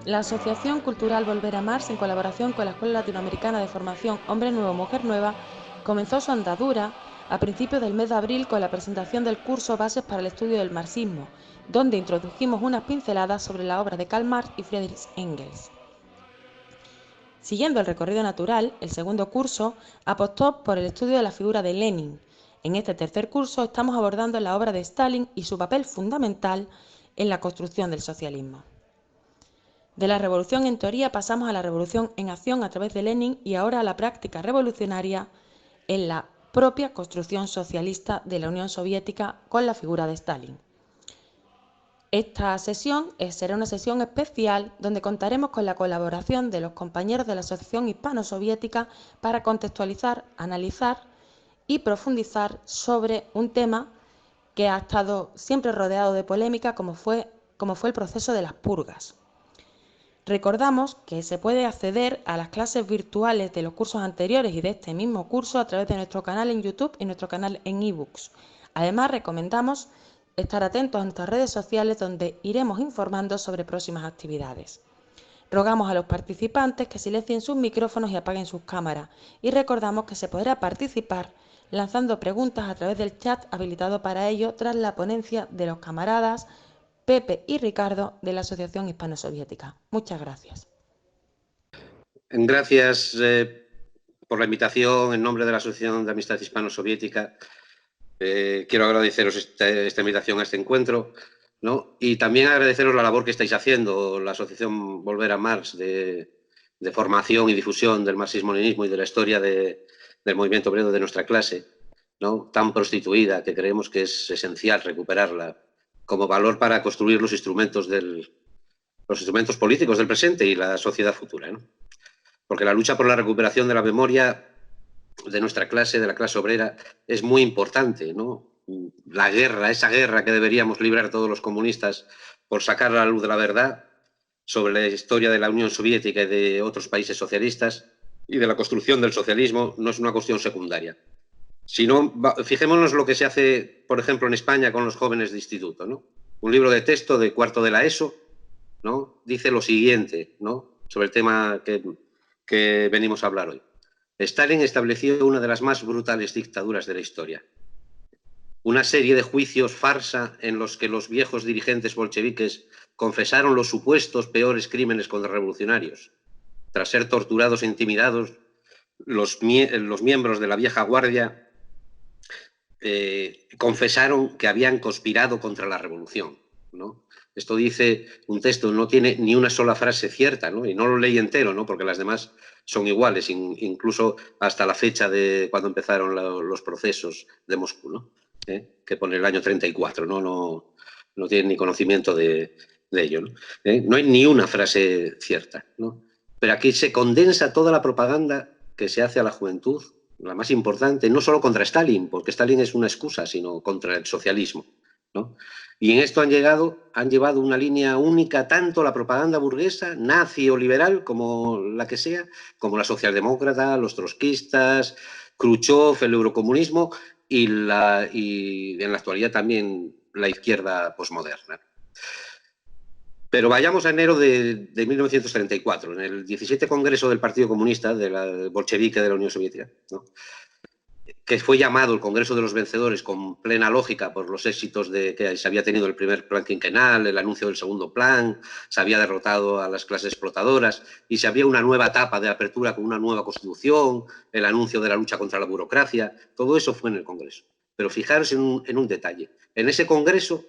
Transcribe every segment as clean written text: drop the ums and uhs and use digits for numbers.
La Asociación Cultural Volver a Mars, en colaboración con la Escuela Latinoamericana de Formación Hombre Nuevo, Mujer Nueva, comenzó su andadura a principios del mes de abril con la presentación del curso Bases para el Estudio del Marxismo, donde introdujimos unas pinceladas sobre la obra de Karl Marx y Friedrich Engels. Siguiendo el recorrido natural, el segundo curso apostó por el estudio de la figura de Lenin. En este tercer curso estamos abordando la obra de Stalin y su papel fundamental en la construcción del socialismo. De la revolución en teoría pasamos a la revolución en acción a través de Lenin y ahora a la práctica revolucionaria en la propia construcción socialista de la Unión Soviética con la figura de Stalin. Esta sesión será una sesión especial donde contaremos con la colaboración de los compañeros de la Asociación Hispano-Soviética para contextualizar, analizar y profundizar sobre un tema que ha estado siempre rodeado de polémica como fue el proceso de las purgas. Recordamos que se puede acceder a las clases virtuales de los cursos anteriores y de este mismo curso a través de nuestro canal en YouTube y nuestro canal en ebooks. Además, recomendamos estar atentos a nuestras redes sociales donde iremos informando sobre próximas actividades. Rogamos a los participantes que silencien sus micrófonos y apaguen sus cámaras y recordamos que se podrá participar lanzando preguntas a través del chat habilitado para ello tras la ponencia de los camaradas Pepe y Ricardo de la Asociación Hispano-Soviética. Muchas gracias. Gracias por la invitación en nombre de la Asociación de Amistad Hispano-Soviética. Quiero agradeceros esta invitación a este encuentro, ¿no? Y también agradeceros la labor que estáis haciendo, la Asociación Volver a Marx, de formación y difusión del marxismo-leninismo y de la historia del movimiento obrero de nuestra clase, ¿no? Tan prostituida que creemos que es esencial recuperarla como valor para construir los instrumentos políticos del presente y la sociedad futura, ¿no? Porque la lucha por la recuperación de la memoria de nuestra clase, de la clase obrera, es muy importante, ¿no? La guerra, esa guerra que deberíamos librar todos los comunistas por sacar a la luz de la verdad sobre la historia de la Unión Soviética y de otros países socialistas y de la construcción del socialismo, no es una cuestión secundaria. Fijémonos lo que se hace, por ejemplo, en España con los jóvenes de instituto, ¿no? Un libro de texto de cuarto de la ESO, ¿no? Dice lo siguiente, ¿no? Sobre el tema que venimos a hablar hoy. Stalin estableció una de las más brutales dictaduras de la historia. Una serie de juicios farsa en los que los viejos dirigentes bolcheviques confesaron los supuestos peores crímenes contra revolucionarios. Tras ser torturados e intimidados, los miembros de la vieja guardia confesaron que habían conspirado contra la revolución, ¿no? Esto dice un texto, no tiene ni una sola frase cierta, ¿no? Y no lo leí entero, ¿no? Porque las demás son iguales, incluso hasta la fecha de cuando empezaron los procesos de Moscú, ¿no? Que pone el año 34, ¿no? No tienen ni conocimiento de ello, ¿no? No hay ni una frase cierta, ¿no? Pero aquí se condensa toda la propaganda que se hace a la juventud, la más importante, no solo contra Stalin, porque Stalin es una excusa, sino contra el socialismo, ¿no? Y en esto han llevado una línea única tanto la propaganda burguesa, nazi o liberal, como la que sea, como la socialdemócrata, los trotskistas, Khrushchev, el eurocomunismo y en la actualidad también la izquierda posmoderna. Pero vayamos a enero de 1934, en el 17 Congreso del Partido Comunista, de la bolchevique de la Unión Soviética, ¿no? Que fue llamado el Congreso de los Vencedores con plena lógica por los éxitos que se había tenido el primer plan quinquenal, el anuncio del segundo plan, se había derrotado a las clases explotadoras y se había una nueva etapa de apertura con una nueva constitución, el anuncio de la lucha contra la burocracia, todo eso fue en el Congreso. Pero fijaros en un detalle, en ese Congreso,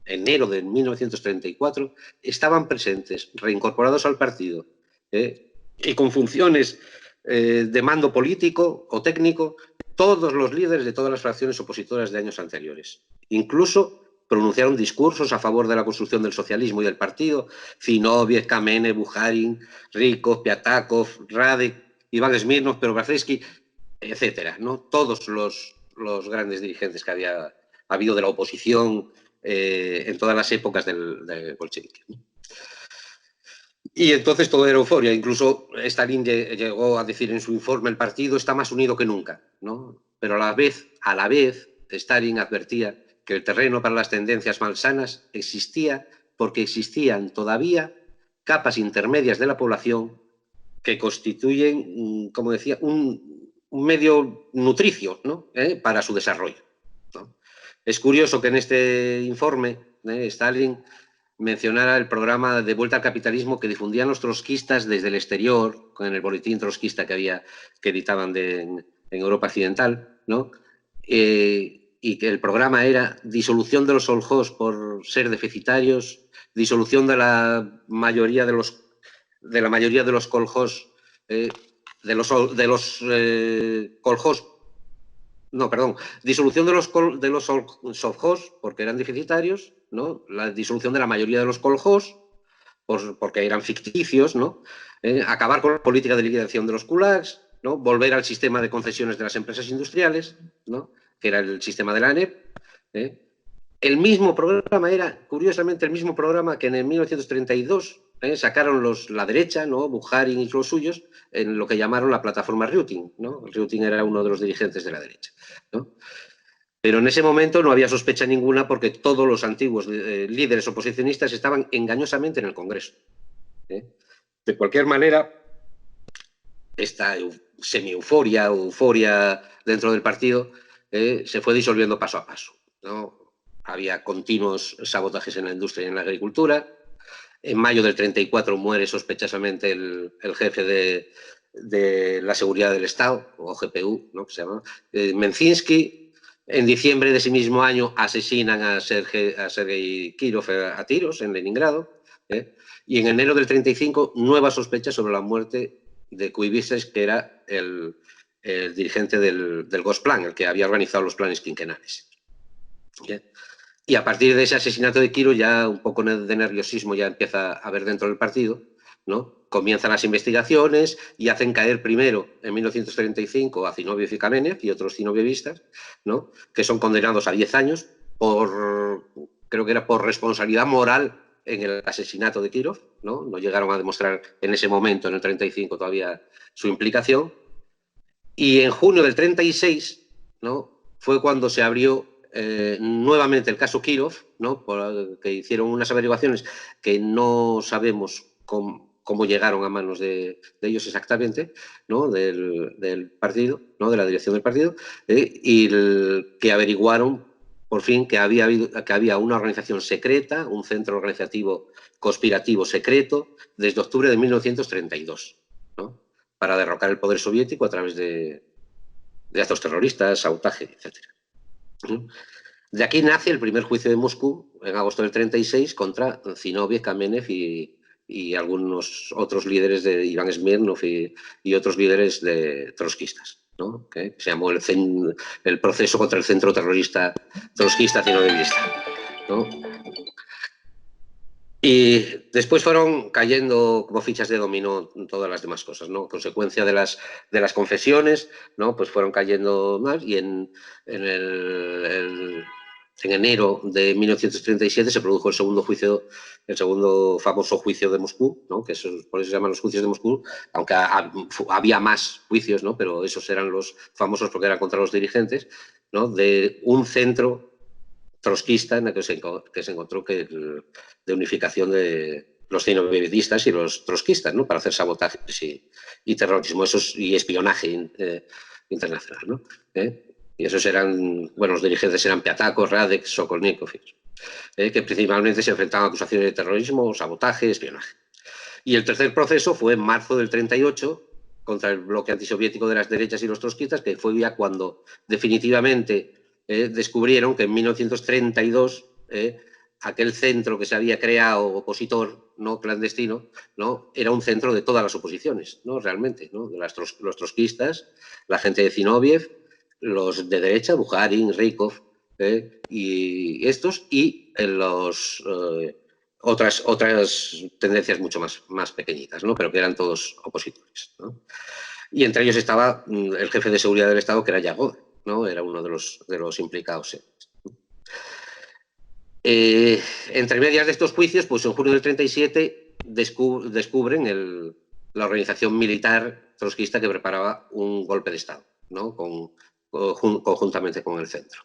enero de 1934, estaban presentes, reincorporados al partido, y con funciones de mando político o técnico, todos los líderes de todas las fracciones opositoras de años anteriores. Incluso pronunciaron discursos a favor de la construcción del socialismo y del partido. Zinoviev, Kamene, Bukharin, Rykov, Piatakov, Radek, Iván Smirnov, Petrovarsky, etcétera, ¿no? Todos los grandes dirigentes que había habido de la oposición en todas las épocas del bolchevique, ¿no? Y entonces todo era euforia. Incluso Stalin llegó a decir en su informe: el partido está más unido que nunca, ¿no? Pero a la vez, Stalin advertía que el terreno para las tendencias malsanas existía porque existían todavía capas intermedias de la población que constituyen, como decía, un medio nutricio, ¿no? Para su desarrollo, ¿no? Es curioso que en este informe Stalin mencionara el programa de vuelta al capitalismo que difundían los trotskistas desde el exterior, con el boletín trotskista que editaban en Europa Occidental, ¿no? Y que el programa era disolución de los soljós por ser deficitarios, disolución de la mayoría de los koljós, koljós, no, perdón, disolución de los sovjós porque eran deficitarios, ¿no? La disolución de la mayoría de los koljós porque eran ficticios, ¿no? Acabar con la política de liquidación de los kulaks, ¿no? Volver al sistema de concesiones de las empresas industriales, ¿no? Que era el sistema de la ANEP. El mismo programa era, curiosamente, el mismo programa que en el 1932 sacaron la derecha, ¿no? Bukharin y los suyos, en lo que llamaron la plataforma Ryutin, ¿no? Ryutin era uno de los dirigentes de la derecha, ¿no? Pero en ese momento no había sospecha ninguna porque todos los antiguos líderes oposicionistas estaban engañosamente en el Congreso. De cualquier manera, esta semi-euforia o euforia dentro del partido se fue disolviendo paso a paso, ¿no? Había continuos sabotajes en la industria y en la agricultura. En mayo del 34 muere sospechosamente el jefe de la seguridad del Estado, o GPU, ¿no? Que se llama Menzinsky. En diciembre de ese mismo año asesinan a Sergei Kirov a tiros en Leningrado. Y en enero del 35, nuevas sospechas sobre la muerte de Kuivises, que era el dirigente del Gosplan, el que había organizado los planes quinquenales. Y a partir de ese asesinato de Kirov, ya un poco de nerviosismo ya empieza a haber dentro del partido, ¿no? Comienzan las investigaciones y hacen caer primero, en 1935, a Zinoviev y Kamenev y otros zinovievistas, ¿no? Que son condenados a 10 años creo que era por responsabilidad moral en el asesinato de Kirov, ¿no? No llegaron a demostrar en ese momento, en el 35, todavía su implicación. Y en junio del 36, ¿no? Fue cuando se abrió nuevamente el caso Kirov, ¿no? Que hicieron unas averiguaciones que no sabemos cómo llegaron a manos de ellos exactamente, ¿no? Del partido, ¿no? De la dirección del partido, y que averiguaron por fin que había una organización secreta, un centro organizativo conspirativo secreto, desde octubre de 1932, ¿no? Para derrocar el poder soviético a través de actos terroristas, sabotaje, etc. De aquí nace el primer juicio de Moscú, en agosto del 36, contra Zinoviev, Kamenev y algunos otros líderes de Iván Smirnov y otros líderes trotskistas, ¿no? Que se llamó el proceso contra el centro terrorista trotskista zinovievista, ¿no? Y después fueron cayendo como fichas de dominó todas las demás cosas, ¿no? Consecuencia de las confesiones, ¿no? Pues fueron cayendo más y en enero de 1937 se produjo el segundo famoso juicio de Moscú, ¿no? Que por eso se llaman los juicios de Moscú, aunque había más juicios, ¿no? Pero esos eran los famosos porque eran contra los dirigentes, ¿no? De un centro trotskista en el que se encontró de unificación de los zinovievistas y los trotskistas, ¿no? Para hacer sabotajes y terrorismo y espionaje internacional, ¿no? Y esos eran, bueno, los dirigentes eran Piatakov, Radek, Sokolnikov, que principalmente se enfrentaban a acusaciones de terrorismo, sabotaje, espionaje. Y el tercer proceso fue en marzo del 38 contra el bloque antisoviético de las derechas y los trotskistas, que fue ya cuando definitivamente descubrieron que en 1932 aquel centro que se había creado opositor, ¿no? Clandestino, ¿no? Era un centro de todas las oposiciones, ¿no? Realmente, ¿no? Los trotskistas, la gente de Zinoviev, los de derecha, Bukharin, Rykov, y estos, y otras tendencias mucho más pequeñitas, ¿no? Pero que eran todos opositores, ¿no? Y entre ellos estaba el jefe de seguridad del Estado, que era Yagod, ¿no? Era uno de los implicados. Entre medias de estos juicios, pues en junio del 37 descubren la organización militar trotskista que preparaba un golpe de Estado, ¿no? Conjuntamente con el centro,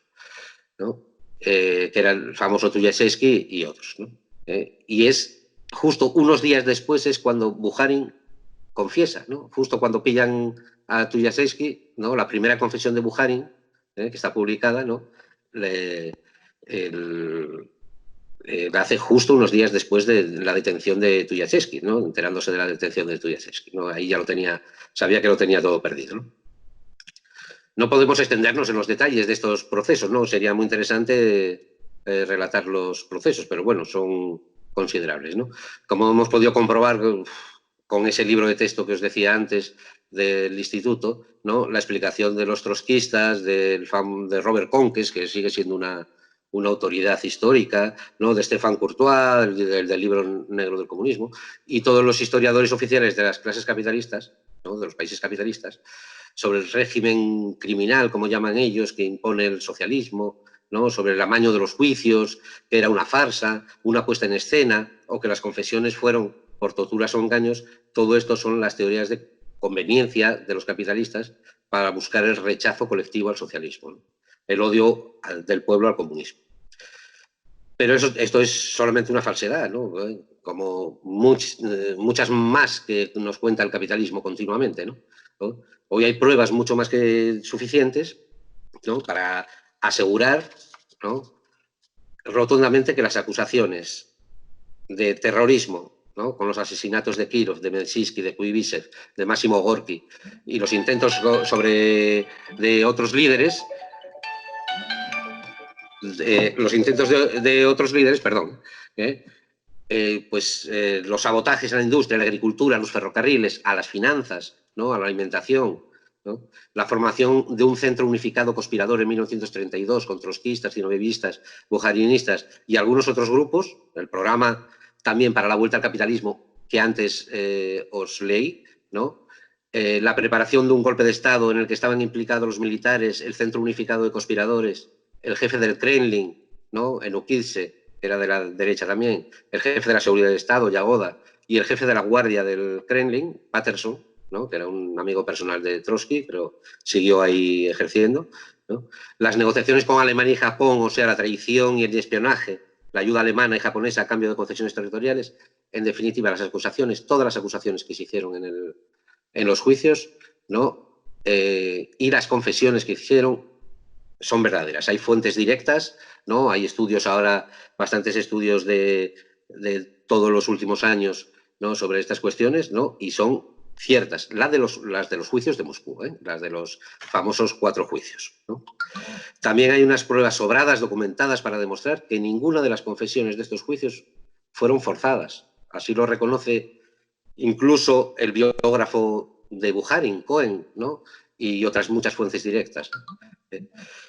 ¿no? Que era el famoso Tuyashevsky y otros, ¿no? Y es justo unos días después es cuando Bukharin confiesa, ¿no? Justo cuando pillan a Tukhachevsky, ¿no? La primera confesión de Bukharin, que está publicada, ¿no? La hace justo unos días después de la detención de Tukhachevsky, ¿no? Enterándose de la detención de Tukhachevsky, ¿no? Ahí ya lo tenía, sabía que lo tenía todo perdido, ¿no? No podemos extendernos en los detalles de estos procesos, ¿no? Sería muy interesante relatar los procesos, pero bueno, son considerables, ¿no? Como hemos podido comprobar con ese libro de texto que os decía antes del instituto, ¿no? La explicación de los trotskistas, de Robert Conques, que sigue siendo una autoridad histórica, ¿no? De Stéphane Courtois, del libro negro del comunismo, y todos los historiadores oficiales de las clases capitalistas, ¿no? De los países capitalistas, sobre el régimen criminal, como llaman ellos, que impone el socialismo, ¿no? Sobre el amaño de los juicios, que era una farsa, una puesta en escena, o que las confesiones fueron por torturas o engaños. Todo esto son las teorías de conveniencia de los capitalistas para buscar el rechazo colectivo al socialismo, ¿no? El odio del pueblo al comunismo. Pero esto es solamente una falsedad, ¿no? Como muchas más que nos cuenta el capitalismo continuamente, ¿no? Hoy hay pruebas mucho más que suficientes, ¿no? Para asegurar, ¿no? Rotundamente que las acusaciones de terrorismo, ¿no? Con los asesinatos de Kirov, de Menshitsky, de Kuibysev, de Máximo Gorki, y los intentos de otros líderes, perdón, los sabotajes a la industria, a la agricultura, a los ferrocarriles, a las finanzas, ¿no? A la alimentación, ¿no? La formación de un centro unificado conspirador en 1932 con trotskistas, zinovevistas, bujarinistas y algunos otros grupos, el programa también para la vuelta al capitalismo que antes os leí, ¿no? La preparación de un golpe de Estado en el que estaban implicados los militares, el centro unificado de conspiradores, el jefe del Kremlin, ¿no? Enukidze, que era de la derecha también, el jefe de la seguridad del Estado, Yagoda, y el jefe de la guardia del Kremlin, Patterson, ¿no? Que era un amigo personal de Trotsky, pero siguió ahí ejerciendo, ¿no? Las negociaciones con Alemania y Japón, o sea, la traición y el espionaje, la ayuda alemana y japonesa a cambio de concesiones territoriales, en definitiva, las acusaciones, todas las acusaciones que se hicieron en los juicios, ¿no? Y las confesiones que hicieron son verdaderas. Hay fuentes directas, ¿no? Hay estudios ahora, bastantes estudios de todos los últimos años, ¿no? Sobre estas cuestiones, ¿no? Y son ciertas, las de los juicios de Moscú, las de los famosos 4 juicios, ¿no? También hay unas pruebas sobradas, documentadas, para demostrar que ninguna de las confesiones de estos juicios fueron forzadas. Así lo reconoce incluso el biógrafo de Bukharin, Cohen, ¿no? Y otras muchas fuentes directas.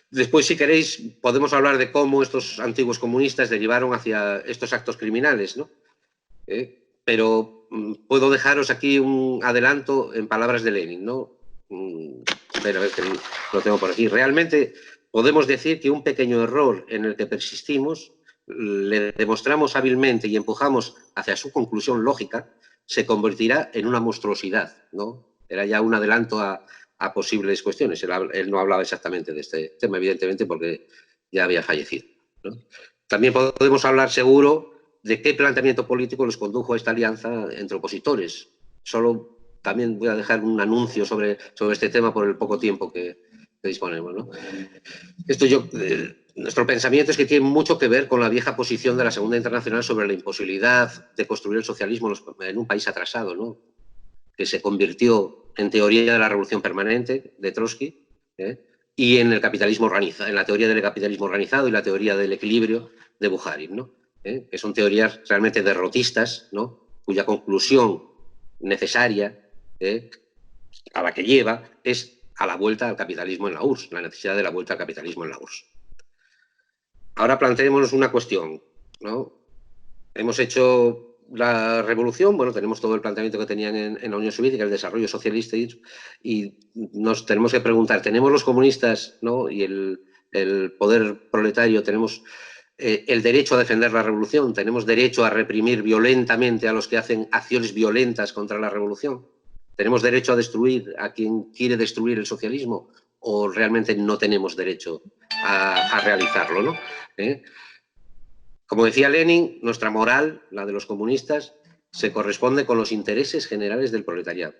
Después, si queréis, podemos hablar de cómo estos antiguos comunistas derivaron hacia estos actos criminales, ¿no? Pero puedo dejaros aquí un adelanto en palabras de Lenin, ¿no? Pero es que lo tengo por aquí. Realmente podemos decir que un pequeño error en el que persistimos, le demostramos hábilmente y empujamos hacia su conclusión lógica, se convertirá en una monstruosidad, ¿no? Era ya un adelanto a posibles cuestiones. Él no hablaba exactamente de este tema, evidentemente, porque ya había fallecido, ¿no? También podemos hablar seguro de qué planteamiento político les condujo a esta alianza entre opositores. Solo también voy a dejar un anuncio sobre este tema por el poco tiempo que disponemos, ¿no? Nuestro pensamiento es que tiene mucho que ver con la vieja posición de la Segunda Internacional sobre la imposibilidad de construir el socialismo en un país atrasado, ¿no? Que se convirtió en teoría de la revolución permanente de Trotsky, y en el capitalismo organizado, en la teoría del capitalismo organizado y la teoría del equilibrio de Bukharin, ¿no? Que son teorías realmente derrotistas, ¿no? Cuya conclusión necesaria, a la que lleva, es a la vuelta al capitalismo en la URSS, la necesidad de la vuelta al capitalismo en la URSS. Ahora planteémonos una cuestión, ¿no? Hemos hecho la revolución, bueno, tenemos todo el planteamiento que tenían en la Unión Soviética, el desarrollo socialista, y nos tenemos que preguntar, ¿tenemos los comunistas, ¿no? Y el poder proletario, tenemos el derecho a defender la revolución? ¿Tenemos derecho a reprimir violentamente a los que hacen acciones violentas contra la revolución? ¿Tenemos derecho a destruir a quien quiere destruir el socialismo? ¿O realmente no tenemos derecho a realizarlo, ¿no? Como decía Lenin, nuestra moral, la de los comunistas, se corresponde con los intereses generales del proletariado,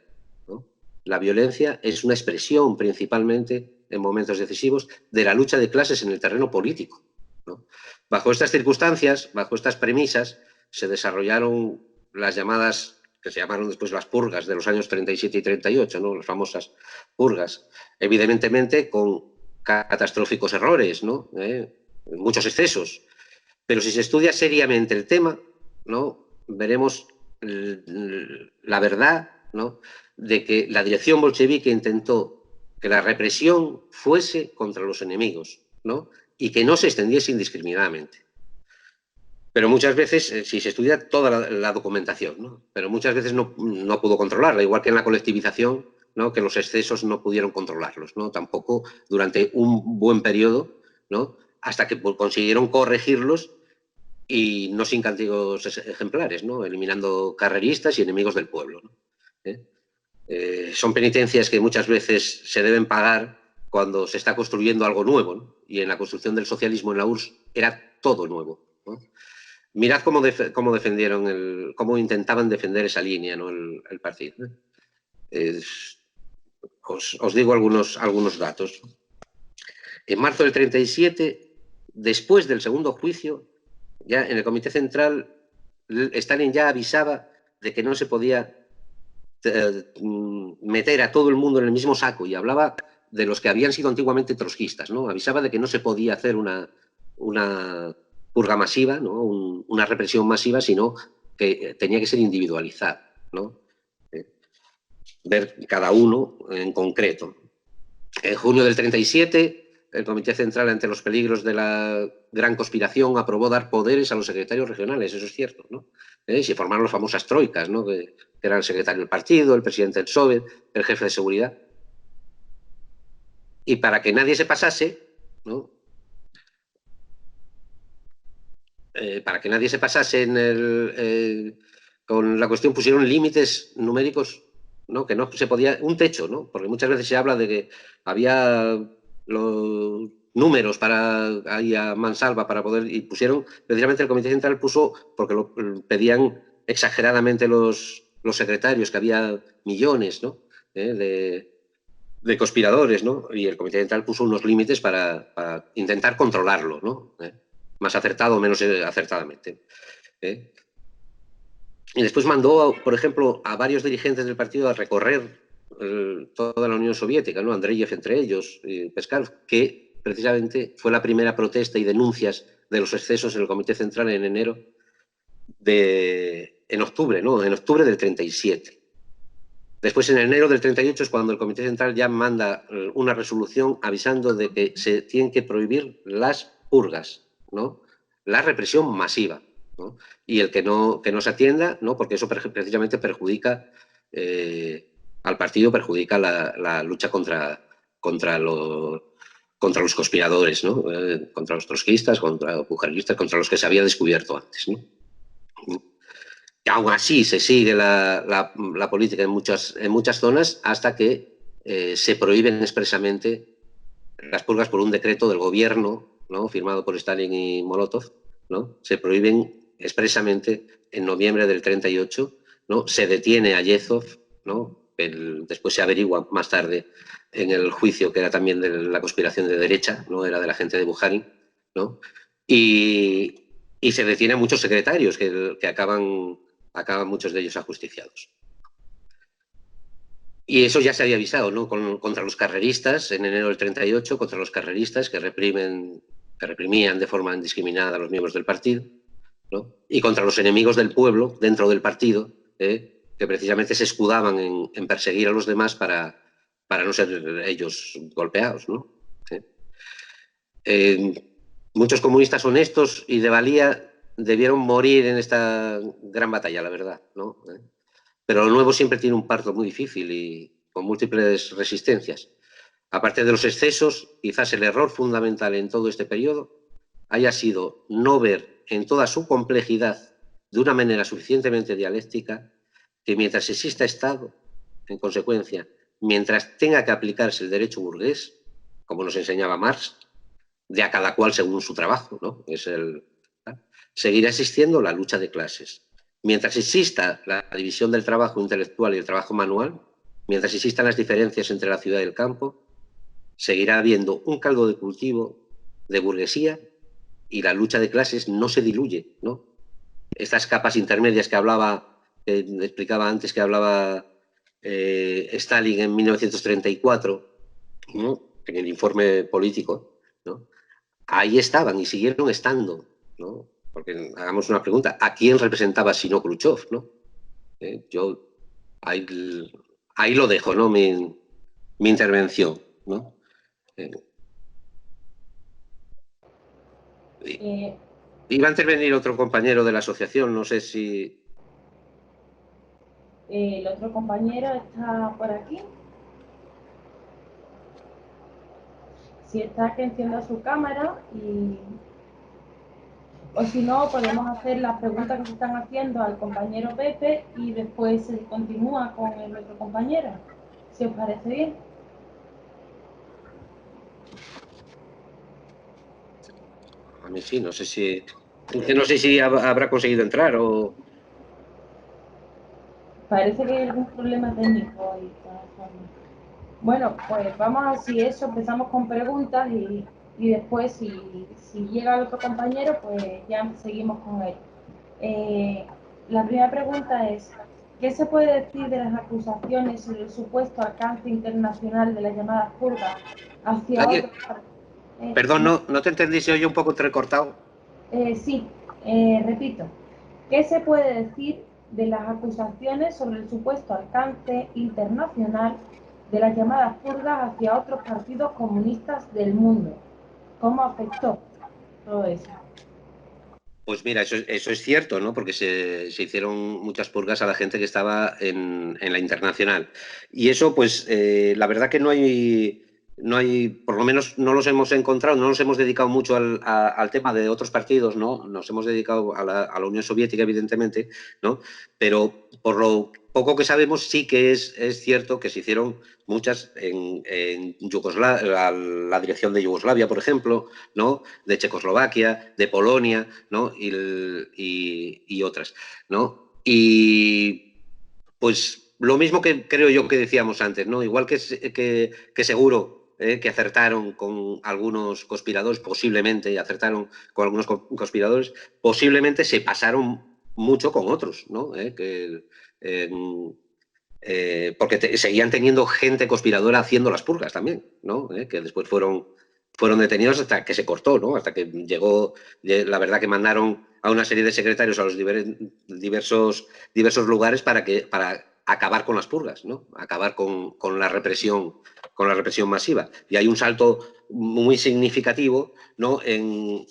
¿no? La violencia es una expresión principalmente, en momentos decisivos, de la lucha de clases en el terreno político, ¿no? Bajo estas circunstancias, bajo estas premisas, se desarrollaron las llamadas, que se llamaron después las purgas de los años 37 y 38, ¿no? Las famosas purgas, evidentemente con catastróficos errores, ¿no? Muchos excesos. Pero si se estudia seriamente el tema, ¿no? Veremos la verdad, ¿no? De que la dirección bolchevique intentó que la represión fuese contra los enemigos, ¿no? Y que no se extendiese indiscriminadamente. Pero muchas veces, si se estudia toda la documentación, ¿no? Pero muchas veces no pudo controlarla, igual que en la colectivización, ¿no? Que los excesos no pudieron controlarlos, ¿no? Tampoco durante un buen periodo, ¿no? Hasta que consiguieron corregirlos y no sin castigos ejemplares, ¿no? Eliminando carreristas y enemigos del pueblo, ¿no? Son penitencias que muchas veces se deben pagar cuando se está construyendo algo nuevo, ¿no? Y en la construcción del socialismo en la URSS era todo nuevo, ¿no? Mirad cómo defendieron cómo intentaban defender esa línea, ¿no? el partido. Os digo algunos datos. En marzo del 37, después del segundo juicio, ya en el Comité Central, Stalin ya avisaba de que no se podía meter a todo el mundo en el mismo saco, y hablaba de los que habían sido antiguamente trotskistas, ¿no? Avisaba de que no se podía hacer una purga masiva, ¿no? Una represión masiva, sino que tenía que ser individualizada, ¿no? Ver cada uno en concreto. En junio del 37, el Comité Central, ante los peligros de la gran conspiración, aprobó dar poderes a los secretarios regionales, eso es cierto, ¿no? Se formaron las famosas troicas, ¿no? Que era el secretario del partido, el presidente del Soviet, el jefe de seguridad. Y para que nadie se pasase, ¿no? Para que nadie se pasase con la cuestión, pusieron límites numéricos, ¿no? Que no se podía, un techo, ¿no? Porque muchas veces se habla de que había los números ahí a mansalva para poder, y pusieron, precisamente el Comité Central puso, porque lo pedían exageradamente los secretarios, que había millones, ¿no? De conspiradores, ¿no? Y el Comité Central puso unos límites para intentar controlarlo, ¿no? Más acertado o menos acertadamente. Y después mandó, por ejemplo, a varios dirigentes del partido a recorrer toda la Unión Soviética, ¿no? Andreyev entre ellos, Pescarov, que precisamente fue la primera protesta y denuncias de los excesos en el Comité Central en octubre, ¿no? En octubre del 37. Después, en enero del 38, es cuando el Comité Central ya manda una resolución avisando de que se tienen que prohibir las purgas, ¿no? La represión masiva, ¿no? Y el que no se atienda, ¿no? Porque eso precisamente perjudica al partido, perjudica la lucha contra los conspiradores, ¿no? Contra los trotskistas, contra los pujaristas, contra los que se había descubierto antes, ¿no? Aún así se sigue la política en muchas zonas, hasta que se prohíben expresamente las purgas por un decreto del gobierno, ¿no? Firmado por Stalin y Molotov, ¿no? Se prohíben expresamente en noviembre del 38, ¿no? Se detiene a Yezhov, ¿no? Después se averigua más tarde en el juicio que era también de la conspiración de derecha, no era de la gente de Bukharin, ¿no? Y se detiene a muchos secretarios que acaban muchos de ellos ajusticiados. Y eso ya se había avisado, ¿no? Contra los carreristas, en enero del 38, contra los carreristas que reprimían de forma indiscriminada a los miembros del partido, ¿no? Y contra los enemigos del pueblo dentro del partido, que precisamente se escudaban en perseguir a los demás para no ser ellos golpeados, ¿no? Muchos comunistas honestos y de valía debieron morir en esta gran batalla, la verdad, ¿no? Pero lo nuevo siempre tiene un parto muy difícil y con múltiples resistencias. Aparte de los excesos, quizás el error fundamental en todo este periodo haya sido no ver en toda su complejidad, de una manera suficientemente dialéctica, que mientras exista Estado, en consecuencia, mientras tenga que aplicarse el derecho burgués, como nos enseñaba Marx, de a cada cual según su trabajo, ¿no? Es seguirá existiendo la lucha de clases. Mientras exista la división del trabajo intelectual y el trabajo manual, mientras existan las diferencias entre la ciudad y el campo, seguirá habiendo un caldo de cultivo de burguesía y la lucha de clases no se diluye, ¿no? Estas capas intermedias que explicaba antes, que hablaba Stalin en 1934, ¿no? En el informe político, ¿no? Ahí estaban y siguieron estando, ¿no? Porque hagamos una pregunta, ¿a quién representaba sino Khrushchev, ¿no? Yo ahí lo dejo, ¿no? Mi intervención, ¿no? Iba a intervenir otro compañero de la asociación, no sé si... El otro compañero está por aquí. Si está, que encienda su cámara o si no, podemos hacer las preguntas que se están haciendo al compañero Pepe y después se continúa con el otro compañero, si os parece bien. A mí sí, no sé si habrá conseguido entrar o... Parece que hay algún problema técnico ahí. Bueno, pues vamos así, eso, empezamos con preguntas y después si llega el otro compañero, pues ya seguimos con él. La primera pregunta es, ¿qué se puede decir de las acusaciones sobre el supuesto alcance internacional de las llamadas purgas hacia otros... Perdón, no te entendí, se oye un poco entrecortado. Sí, repito. ¿Qué se puede decir de las acusaciones sobre el supuesto alcance internacional de las llamadas purgas hacia otros partidos comunistas del mundo? ¿Cómo afectó todo eso? Pues mira, eso es cierto, ¿no? Porque se hicieron muchas purgas a la gente que estaba en la internacional. Y eso, pues, la verdad que no hay, por lo menos no los hemos encontrado, no nos hemos dedicado mucho al tema de otros partidos, ¿no? Nos hemos dedicado a la Unión Soviética, evidentemente, ¿no? Pero por lo poco que sabemos, sí que es cierto que se hicieron muchas en Yugoslavia, la dirección de Yugoslavia, por ejemplo, ¿no? De Checoslovaquia, de Polonia, ¿no? Y otras, ¿no? Y pues lo mismo que creo yo que decíamos antes, ¿no? Igual que seguro que acertaron con algunos conspiradores, posiblemente acertaron con algunos conspiradores, posiblemente se pasaron mucho con otros, ¿no? Porque seguían teniendo gente conspiradora haciendo las purgas también, ¿no? Que después fueron detenidos hasta que se cortó, ¿no? Hasta que llegó, la verdad que mandaron a una serie de secretarios a los diversos lugares para acabar con las purgas, ¿no? Acabar con la represión masiva. Y hay un salto muy significativo, ¿no? En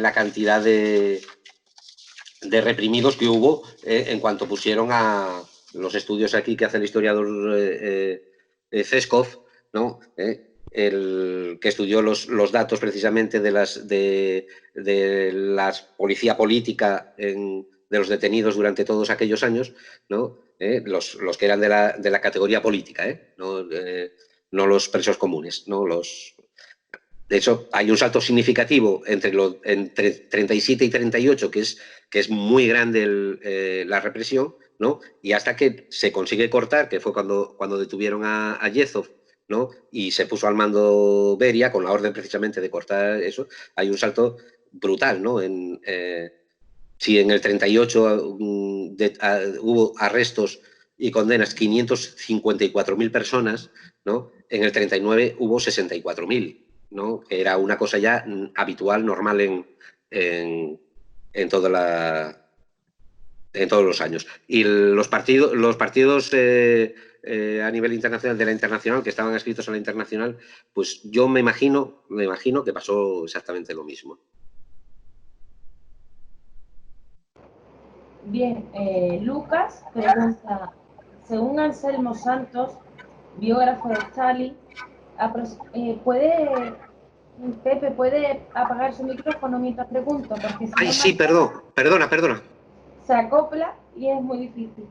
la cantidad de reprimidos que hubo en cuanto pusieron a los estudios aquí que hace el historiador Ceskov, ¿no? El que estudió los datos precisamente de la policía política de los detenidos durante todos aquellos años, ¿no? Los que eran de la categoría política, no los presos comunes, ¿no? De hecho, hay un salto significativo entre 37 y 38, que es muy grande la represión, ¿no? Y hasta que se consigue cortar, que fue cuando detuvieron a Yezov, ¿no? Y se puso al mando Beria con la orden precisamente de cortar eso, hay un salto brutal, ¿no? Si en el 38 hubo arrestos y condenas 554.000 personas, ¿no? En el 39 hubo 64.000. ¿no? Que era una cosa ya habitual, normal en todos los años. Y los partidos a nivel internacional, de la internacional, que estaban adscritos a la internacional, pues yo me imagino que pasó exactamente lo mismo. Bien, Lucas pregunta, según Anselmo Santos, biógrafo de Stalin, Pepe, ¿puede apagar su micrófono mientras pregunto? Porque si Ay, sí, perdona. Se acopla y es muy difícil.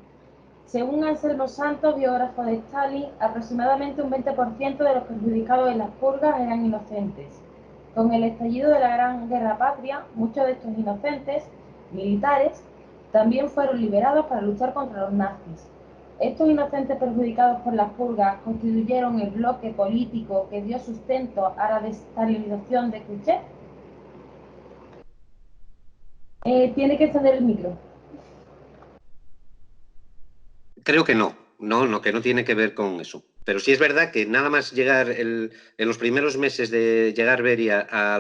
Según Anselmo Santos, biógrafo de Stalin, aproximadamente un 20% de los perjudicados en las purgas eran inocentes. Con el estallido de la Gran Guerra Patria, muchos de estos inocentes militares también fueron liberados para luchar contra los nazis. Estos inocentes perjudicados por las purgas constituyeron el bloque político que dio sustento a la desestalinización de Khrushchev. Tiene que encender el micro. Creo que no, que no tiene que ver con eso. Pero sí es verdad que nada más llegar, en los primeros meses de llegar Beria a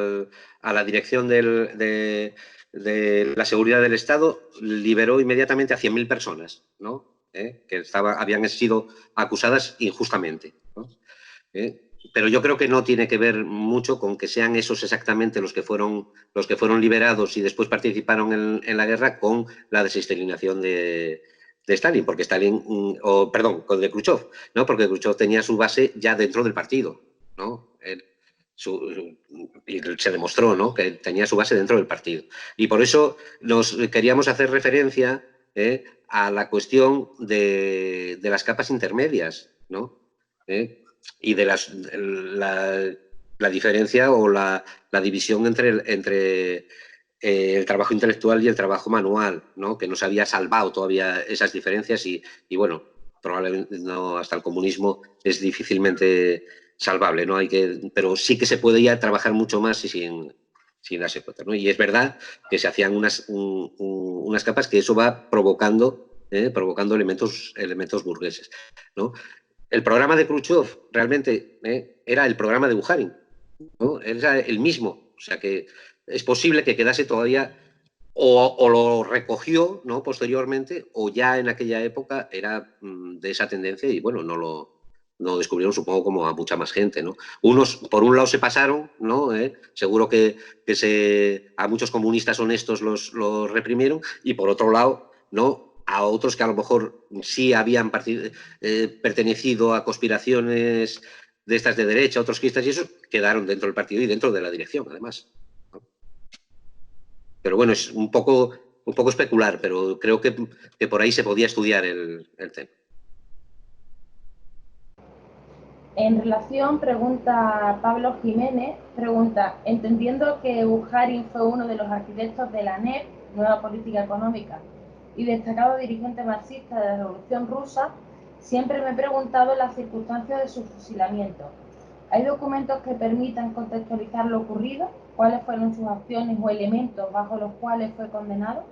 la dirección de la seguridad del Estado, liberó inmediatamente a 100.000 personas, ¿no? Que habían sido acusadas injustamente, ¿no? Pero yo creo que no tiene que ver mucho con que sean esos exactamente los que fueron liberados y después participaron en la guerra con la desestalinización de Stalin, porque Stalin, con de Khrushchev, ¿no? Porque Khrushchev tenía su base ya dentro del partido, ¿no? Y se demostró, ¿no?, que tenía su base dentro del partido. Y por eso nos queríamos hacer referencia a la cuestión de las capas intermedias, ¿no? Y de la diferencia o la división entre el trabajo intelectual y el trabajo manual, ¿no? Que no se había salvado todavía esas diferencias y bueno, probablemente no, hasta el comunismo es difícilmente salvable, ¿no? Pero sí que se puede ya trabajar mucho más y sin darse cuenta, ¿no? Y es verdad que se hacían unas capas que eso va provocando elementos burgueses, ¿no? El programa de Khrushchev realmente era el programa de Bukharin, ¿no? Era el mismo, o sea que es posible que quedase todavía o lo recogió, ¿no?, posteriormente, o ya en aquella época era de esa tendencia y bueno, no lo descubrieron, supongo, como a mucha más gente, ¿no? Unos, por un lado, se pasaron, ¿no? Seguro que a muchos comunistas honestos los reprimieron, y por otro lado, ¿no?, a otros que a lo mejor sí habían pertenecido a conspiraciones de estas de derecha, otros cristas y eso, quedaron dentro del partido y dentro de la dirección, además, ¿no? Pero bueno, es un poco especular, pero creo que por ahí se podía estudiar el tema. En relación, pregunta Pablo Jiménez, entendiendo que Bukharin fue uno de los arquitectos de la NEP, Nueva Política Económica, y destacado dirigente marxista de la Revolución Rusa, siempre me he preguntado las circunstancias de su fusilamiento. ¿Hay documentos que permitan contextualizar lo ocurrido? ¿Cuáles fueron sus acciones o elementos bajo los cuales fue condenado?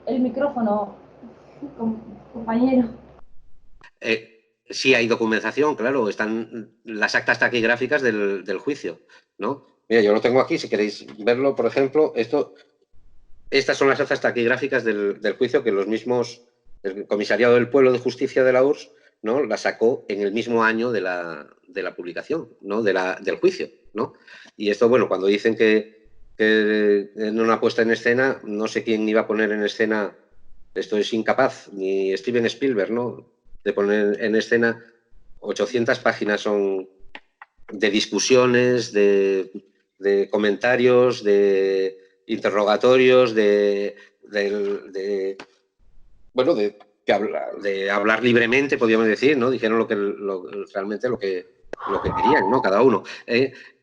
El micrófono, compañero. Sí hay documentación, claro, están las actas taquigráficas del juicio, ¿no? Mira, yo lo tengo aquí, si queréis verlo, por ejemplo, estas son las actas taquigráficas del juicio que el Comisariado del Pueblo de Justicia de la URSS, ¿no?, la sacó en el mismo año de la publicación, ¿no?, del juicio, ¿no? Y esto, bueno, cuando dicen que en una puesta en escena, no sé quién iba a poner en escena, esto es incapaz, ni Steven Spielberg, ¿no?, de poner en escena 800 páginas son de discusiones, de comentarios, de interrogatorios, de hablar libremente, podríamos decir, ¿no? Dijeron realmente lo que querían, ¿no?, cada uno.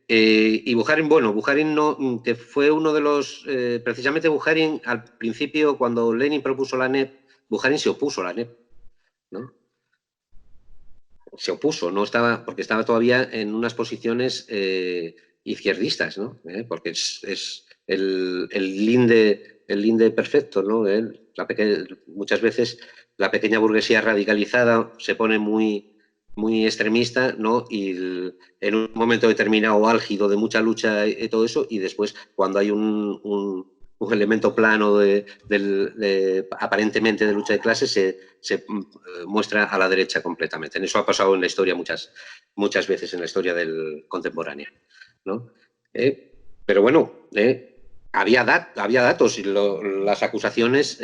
Y Bukharin, bueno, Bukharin no, que fue uno de los... precisamente Bukharin, al principio, cuando Lenin propuso la NEP, Bukharin se opuso a la NEP, ¿no? Se opuso, porque estaba todavía en unas posiciones izquierdistas, ¿no? Porque es el linde perfecto, ¿no? Muchas veces la pequeña burguesía radicalizada se pone muy, muy extremista, ¿no? Y en un momento determinado álgido de mucha lucha y todo eso, y después cuando hay un elemento plano aparentemente de lucha de clases, se muestra a la derecha completamente. En eso ha pasado en la historia muchas veces, en la historia del contemporánea, ¿no? Pero bueno, había datos y las acusaciones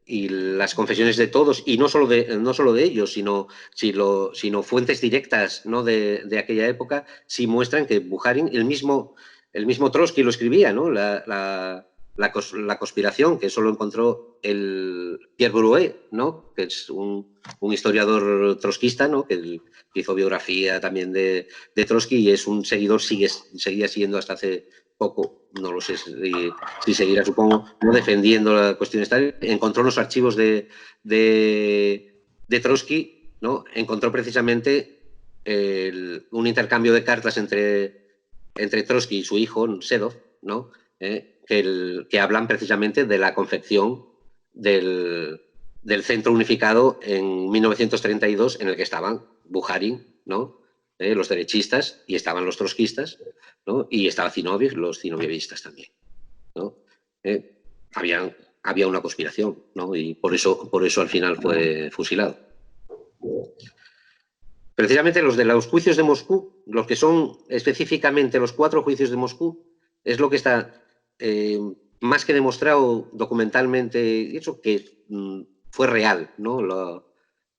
y las confesiones de todos, y no solo de ellos, sino fuentes directas, ¿no?, de aquella época, sí muestran que Bukharin, el mismo Trotsky lo escribía, ¿no? la conspiración, que eso lo encontró el Pierre Bourdieu, ¿no? Que es un historiador trotskista, ¿no? Que hizo biografía también de Trotsky y es un seguidor, seguía siguiendo hasta hace poco, no lo sé si seguirá, supongo, no defendiendo la cuestión esta. Encontró los archivos de Trotsky, ¿no? Encontró precisamente un intercambio de cartas entre Trotsky y su hijo, Sedov, ¿no? Que hablan precisamente de la confección del Centro Unificado en 1932, en el que estaban Bukharin, ¿no? Los derechistas, y estaban los trotskistas, ¿no? Y estaba Zinoviev, los zinovievistas también, ¿no? Había una conspiración, ¿no? Y por eso al final fue fusilado. Precisamente los juicios de Moscú, los que son específicamente los 4 juicios de Moscú, es lo que está más que demostrado documentalmente, eso que fue real, ¿no?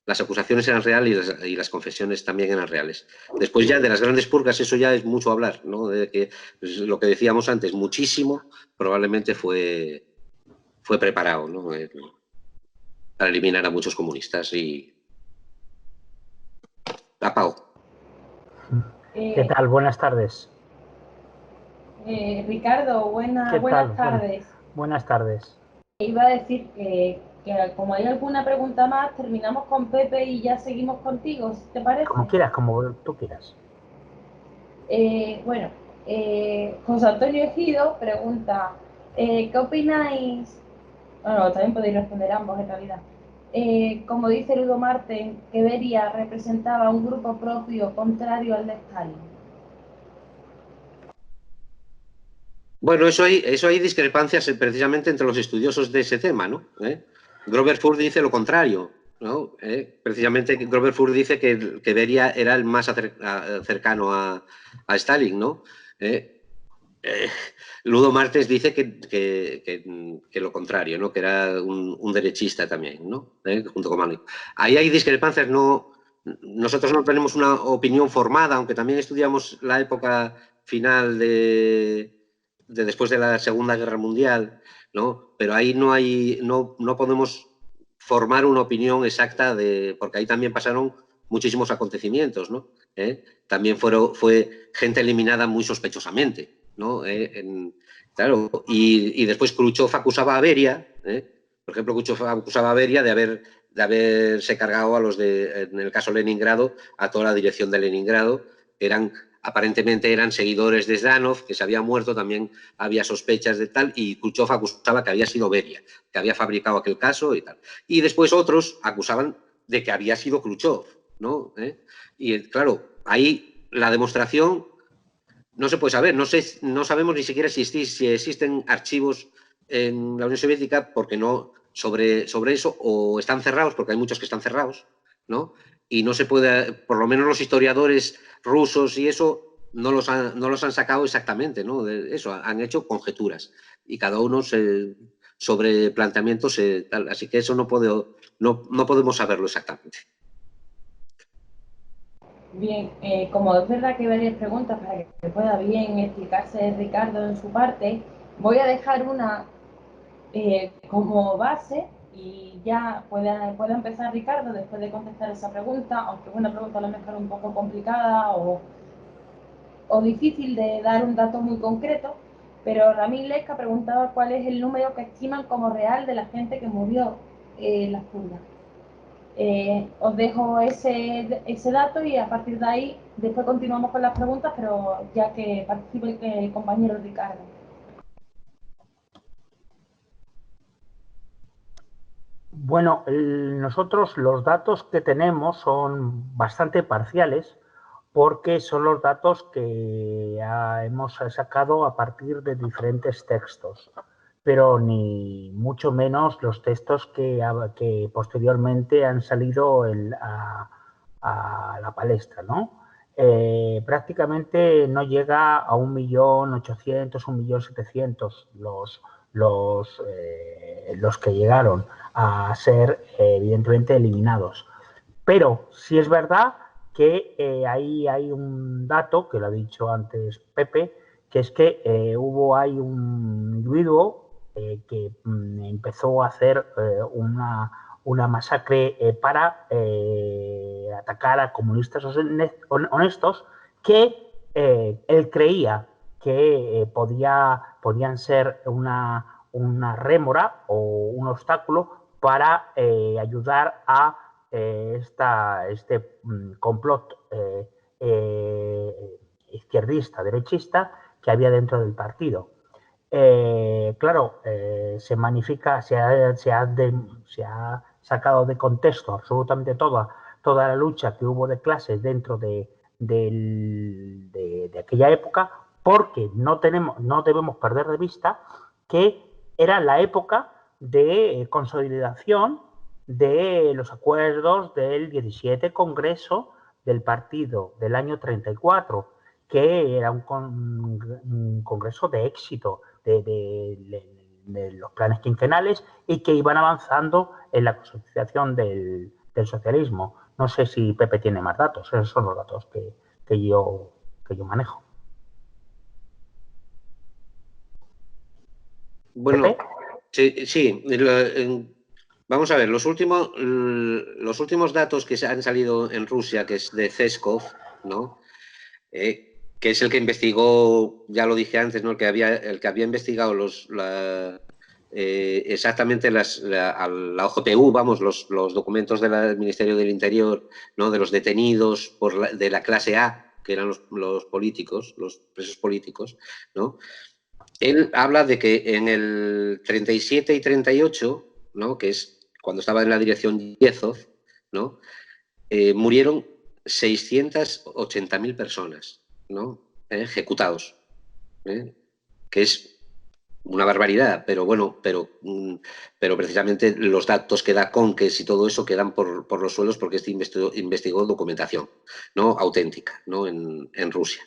Las acusaciones eran reales y las confesiones también eran reales. Después ya de las grandes purgas, eso ya es mucho hablar, ¿no? De que, pues, lo que decíamos antes, muchísimo probablemente fue preparado, ¿no? Para eliminar a muchos comunistas y Pau. ¿Qué tal? Buenas tardes. Ricardo, buenas tardes. Buenas tardes. Iba a decir que como hay alguna pregunta más, terminamos con Pepe y ya seguimos contigo, ¿te parece? Como quieras, como tú quieras. Bueno, José Antonio Ejido pregunta, ¿qué opináis? Bueno, también podéis responder ambos en realidad. Como dice Ludo Marten, que Beria representaba un grupo propio contrario al de Stalin. Bueno, eso hay discrepancias precisamente entre los estudiosos de ese tema, ¿no? Grover Furth dice lo contrario, ¿no? Precisamente Grover Furth dice que Beria era el más cercano a Stalin, ¿no? Ludo Martes dice que lo contrario, ¿no? Que era un derechista también, ¿no? Junto con Malik. Ahí hay discrepancias, no. Nosotros no tenemos una opinión formada, aunque también estudiamos la época final de después de la Segunda Guerra Mundial, ¿no? Pero ahí no podemos formar una opinión exacta porque ahí también pasaron muchísimos acontecimientos, ¿no? También fue gente eliminada muy sospechosamente, ¿no? Claro, y después Khrushchev acusaba a Beria, por ejemplo, Khrushchev acusaba a Beria de haberse cargado en el caso Leningrado, a toda la dirección de Leningrado, aparentemente eran seguidores de Zdanov, que se había muerto, también había sospechas de tal, y Khrushchev acusaba que había sido Beria, que había fabricado aquel caso y tal. Y después otros acusaban de que había sido Khrushchev, ¿no? Y claro, ahí la demostración no se puede saber, no sabemos ni siquiera si existen archivos en la Unión Soviética porque no sobre eso, o están cerrados, porque hay muchos que están cerrados, ¿no? Y no se puede, por lo menos los historiadores rusos y eso no los han sacado exactamente, ¿no? De eso, han hecho conjeturas y cada uno sobre planteamientos tal, así que eso no podemos saberlo exactamente. Bien, como es verdad que hay varias preguntas para que pueda bien explicarse Ricardo en su parte, voy a dejar una como base y ya pueda empezar Ricardo después de contestar esa pregunta, aunque es una pregunta a lo mejor un poco complicada o difícil de dar un dato muy concreto, pero Ramín Lesca preguntaba cuál es el número que estiman como real de la gente que murió en las purgas. Os dejo ese dato y a partir de ahí después continuamos con las preguntas, pero ya que participe el compañero Ricardo. Bueno, nosotros los datos que tenemos son bastante parciales porque son los datos que hemos sacado a partir de diferentes textos, pero ni mucho menos los textos que posteriormente han salido a la palestra, ¿no? Prácticamente no llega a 1.800.000, 1.700.000 los que llegaron a ser evidentemente eliminados. Pero sí es verdad que ahí hay un dato, que lo ha dicho antes Pepe, que es que hay un individuo que empezó a hacer una masacre para atacar a comunistas honestos que él creía que podían ser una rémora o un obstáculo para ayudar a este complot izquierdista, derechista que había dentro del partido. Claro, se ha sacado de contexto absolutamente toda la lucha que hubo de clases dentro de aquella época, porque no debemos perder de vista que era la época de consolidación de los acuerdos del 17 Congreso del partido del año 34, que era un congreso de éxito de los planes quinquenales y que iban avanzando en la consolidación del socialismo. No sé si Pepe tiene más datos, esos son los datos que yo manejo. Bueno, sí. Vamos a ver, los últimos datos que han salido en Rusia, que es de Ceskov, ¿no? Que es el que investigó, ya lo dije antes, ¿no? el que había investigado exactamente la OJPU, vamos, los documentos del Ministerio del Interior, ¿no? De los detenidos de la clase A, que eran los políticos, los presos políticos, ¿no? Él habla de que en el 37 y 38, ¿no? Que es cuando estaba en la dirección Yezhov, ¿no? Murieron 680.000 personas, ¿no? Ejecutados, que es una barbaridad, pero bueno, pero precisamente los datos que da Conques y todo eso quedan por los suelos porque este investigó documentación, ¿no? Auténtica, ¿no? En Rusia.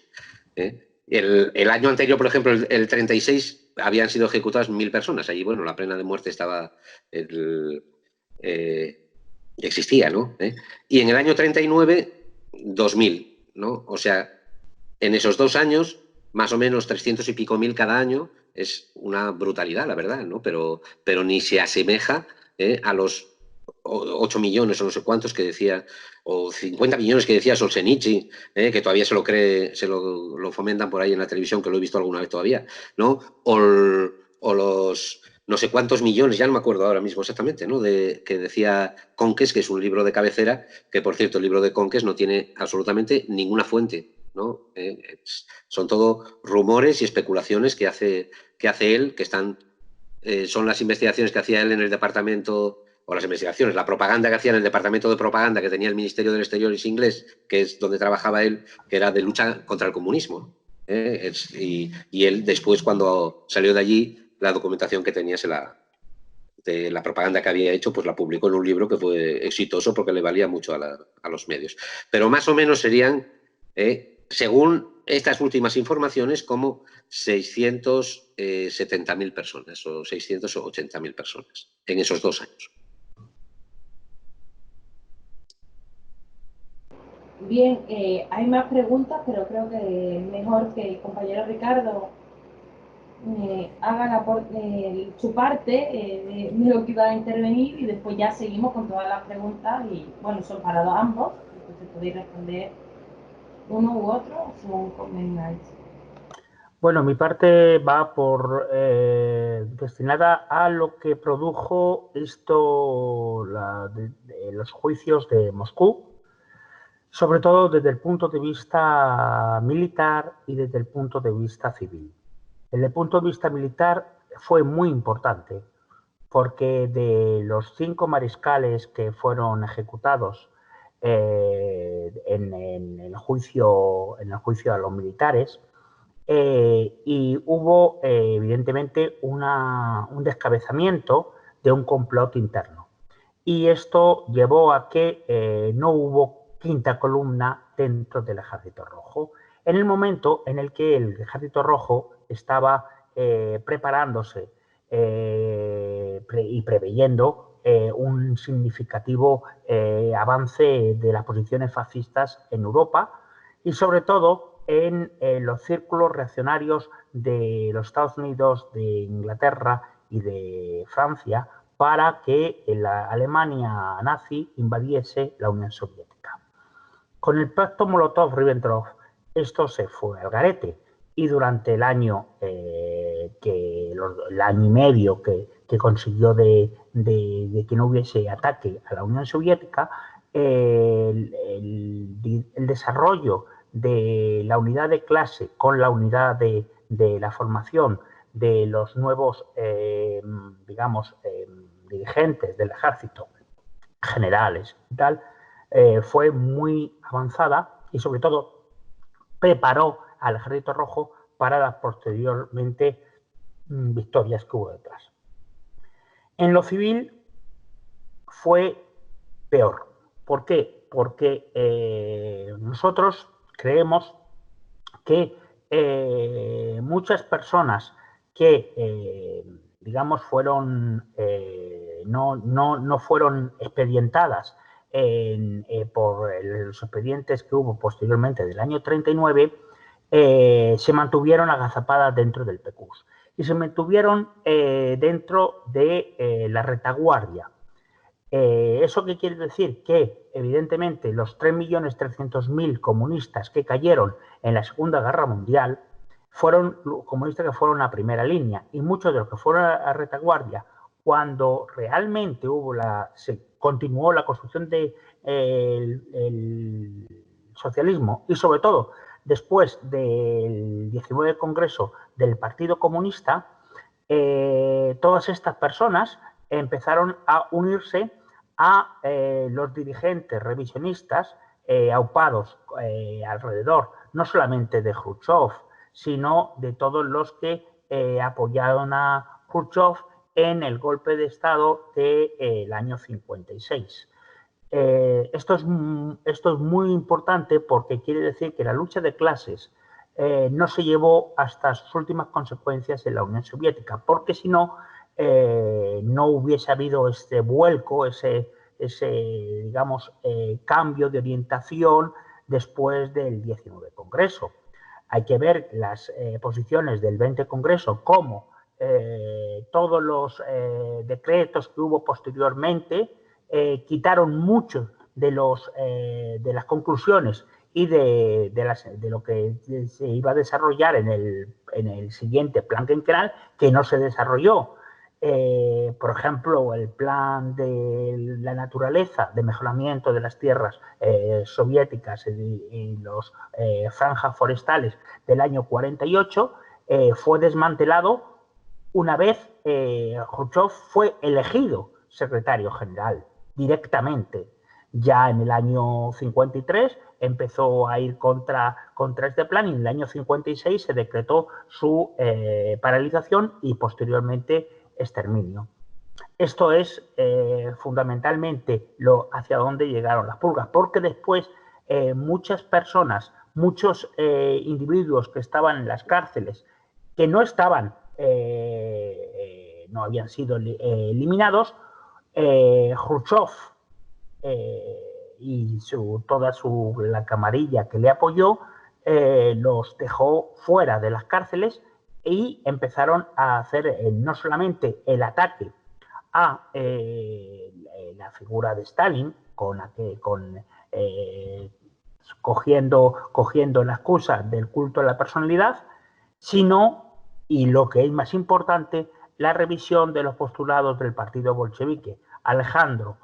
El año anterior, por ejemplo, el 36, habían sido ejecutadas 1.000 personas. Allí, bueno, la pena de muerte existía, ¿no? Y en el año 39, 2.000, ¿no? O sea, en esos 2 años, más o menos 300 y pico mil cada año, es una brutalidad, la verdad, ¿no? Pero ni se asemeja a los 8 millones o no sé cuántos que decía, o 50 millones que decía Solzhenitsyn, que todavía se lo cree, lo fomentan por ahí en la televisión, que lo he visto alguna vez todavía, ¿no? O los no sé cuántos millones, ya no me acuerdo ahora mismo exactamente, ¿no? Que decía Conques, que es un libro de cabecera, que por cierto el libro de Conques no tiene absolutamente ninguna fuente, ¿no? Son todo rumores y especulaciones que hace él, que son las investigaciones que hacía él en el departamento, o las investigaciones, la propaganda que hacía en el departamento de propaganda que tenía el Ministerio del Exteriores inglés, que es donde trabajaba él, que era de lucha contra el comunismo. Y él después, cuando salió de allí, la documentación que tenía de la propaganda que había hecho, pues la publicó en un libro que fue exitoso porque le valía mucho a los medios. Pero más o menos serían, según estas últimas informaciones, como 670.000 personas o 680.000 personas en esos 2 años. Bien, hay más preguntas, pero creo que es mejor que el compañero Ricardo haga su parte de lo que iba a intervenir, y después ya seguimos con todas las preguntas y bueno, son para ambos, entonces podéis responder uno u otro según convengáis. Bueno, mi parte va destinada a lo que produjo los juicios de Moscú, sobre todo desde el punto de vista militar y desde el punto de vista civil. Desde el punto de vista militar fue muy importante porque de los 5 mariscales que fueron ejecutados en el juicio a los militares, y hubo evidentemente un descabezamiento de un complot interno. Y esto llevó a que no hubo quinta columna dentro del Ejército Rojo. En el momento en el que el Ejército Rojo estaba preparándose y preveyendo un significativo avance de las posiciones fascistas en Europa y sobre todo en los círculos reaccionarios de los Estados Unidos, de Inglaterra y de Francia para que la Alemania nazi invadiese la Unión Soviética. Con el pacto Molotov-Ribbentrop esto se fue al garete y durante el año, el año y medio que consiguió de que no hubiese ataque a la Unión Soviética, el desarrollo de la unidad de clase con la unidad de la formación de los nuevos, dirigentes del ejército, generales y tal, fue muy avanzada y sobre todo preparó al Ejército Rojo para las posteriormente victorias que hubo detrás. En lo civil fue peor. ¿Por qué? Porque nosotros creemos que muchas personas que, fueron, no fueron expedientadas por los expedientes que hubo posteriormente del año 39, se mantuvieron agazapadas dentro del PECUS y se mantuvieron dentro de la retaguardia. ¿Eso qué quiere decir? Que, evidentemente, los 3.300.000 comunistas que cayeron en la Segunda Guerra Mundial fueron comunistas que fueron a primera línea y muchos de los que fueron a retaguardia, cuando realmente se continuó la construcción del socialismo y, sobre todo, después del 19 Congreso del Partido Comunista, todas estas personas empezaron a unirse a los dirigentes revisionistas aupados alrededor, no solamente de Khrushchev, sino de todos los que apoyaron a Khrushchev en el golpe de Estado del año 56. Esto es muy importante porque quiere decir que la lucha de clases no se llevó hasta sus últimas consecuencias en la Unión Soviética, porque si no, no hubiese habido este vuelco, ese cambio de orientación después del 19 Congreso. Hay que ver las posiciones del 20 Congreso, como todos los decretos que hubo posteriormente quitaron mucho de las conclusiones y de lo que se iba a desarrollar en el siguiente plan quinquenal, que no se desarrolló. Por ejemplo, el plan de la naturaleza, de mejoramiento de las tierras soviéticas y los franjas forestales del año 48, fue desmantelado una vez Khrushchev fue elegido secretario general directamente. Ya en el año 53 empezó a ir contra este plan y en el año 56 se decretó su paralización y posteriormente exterminio. Esto es fundamentalmente hacia dónde llegaron las purgas, porque después muchas personas, muchos individuos que estaban en las cárceles, que no estaban, no habían sido eliminados, Khrushchev y toda la camarilla que le apoyó los dejó fuera de las cárceles y empezaron a hacer no solamente el ataque a la figura de Stalin, cogiendo la excusa del culto a la personalidad, sino, y lo que es más importante, la revisión de los postulados del partido bolchevique, alejando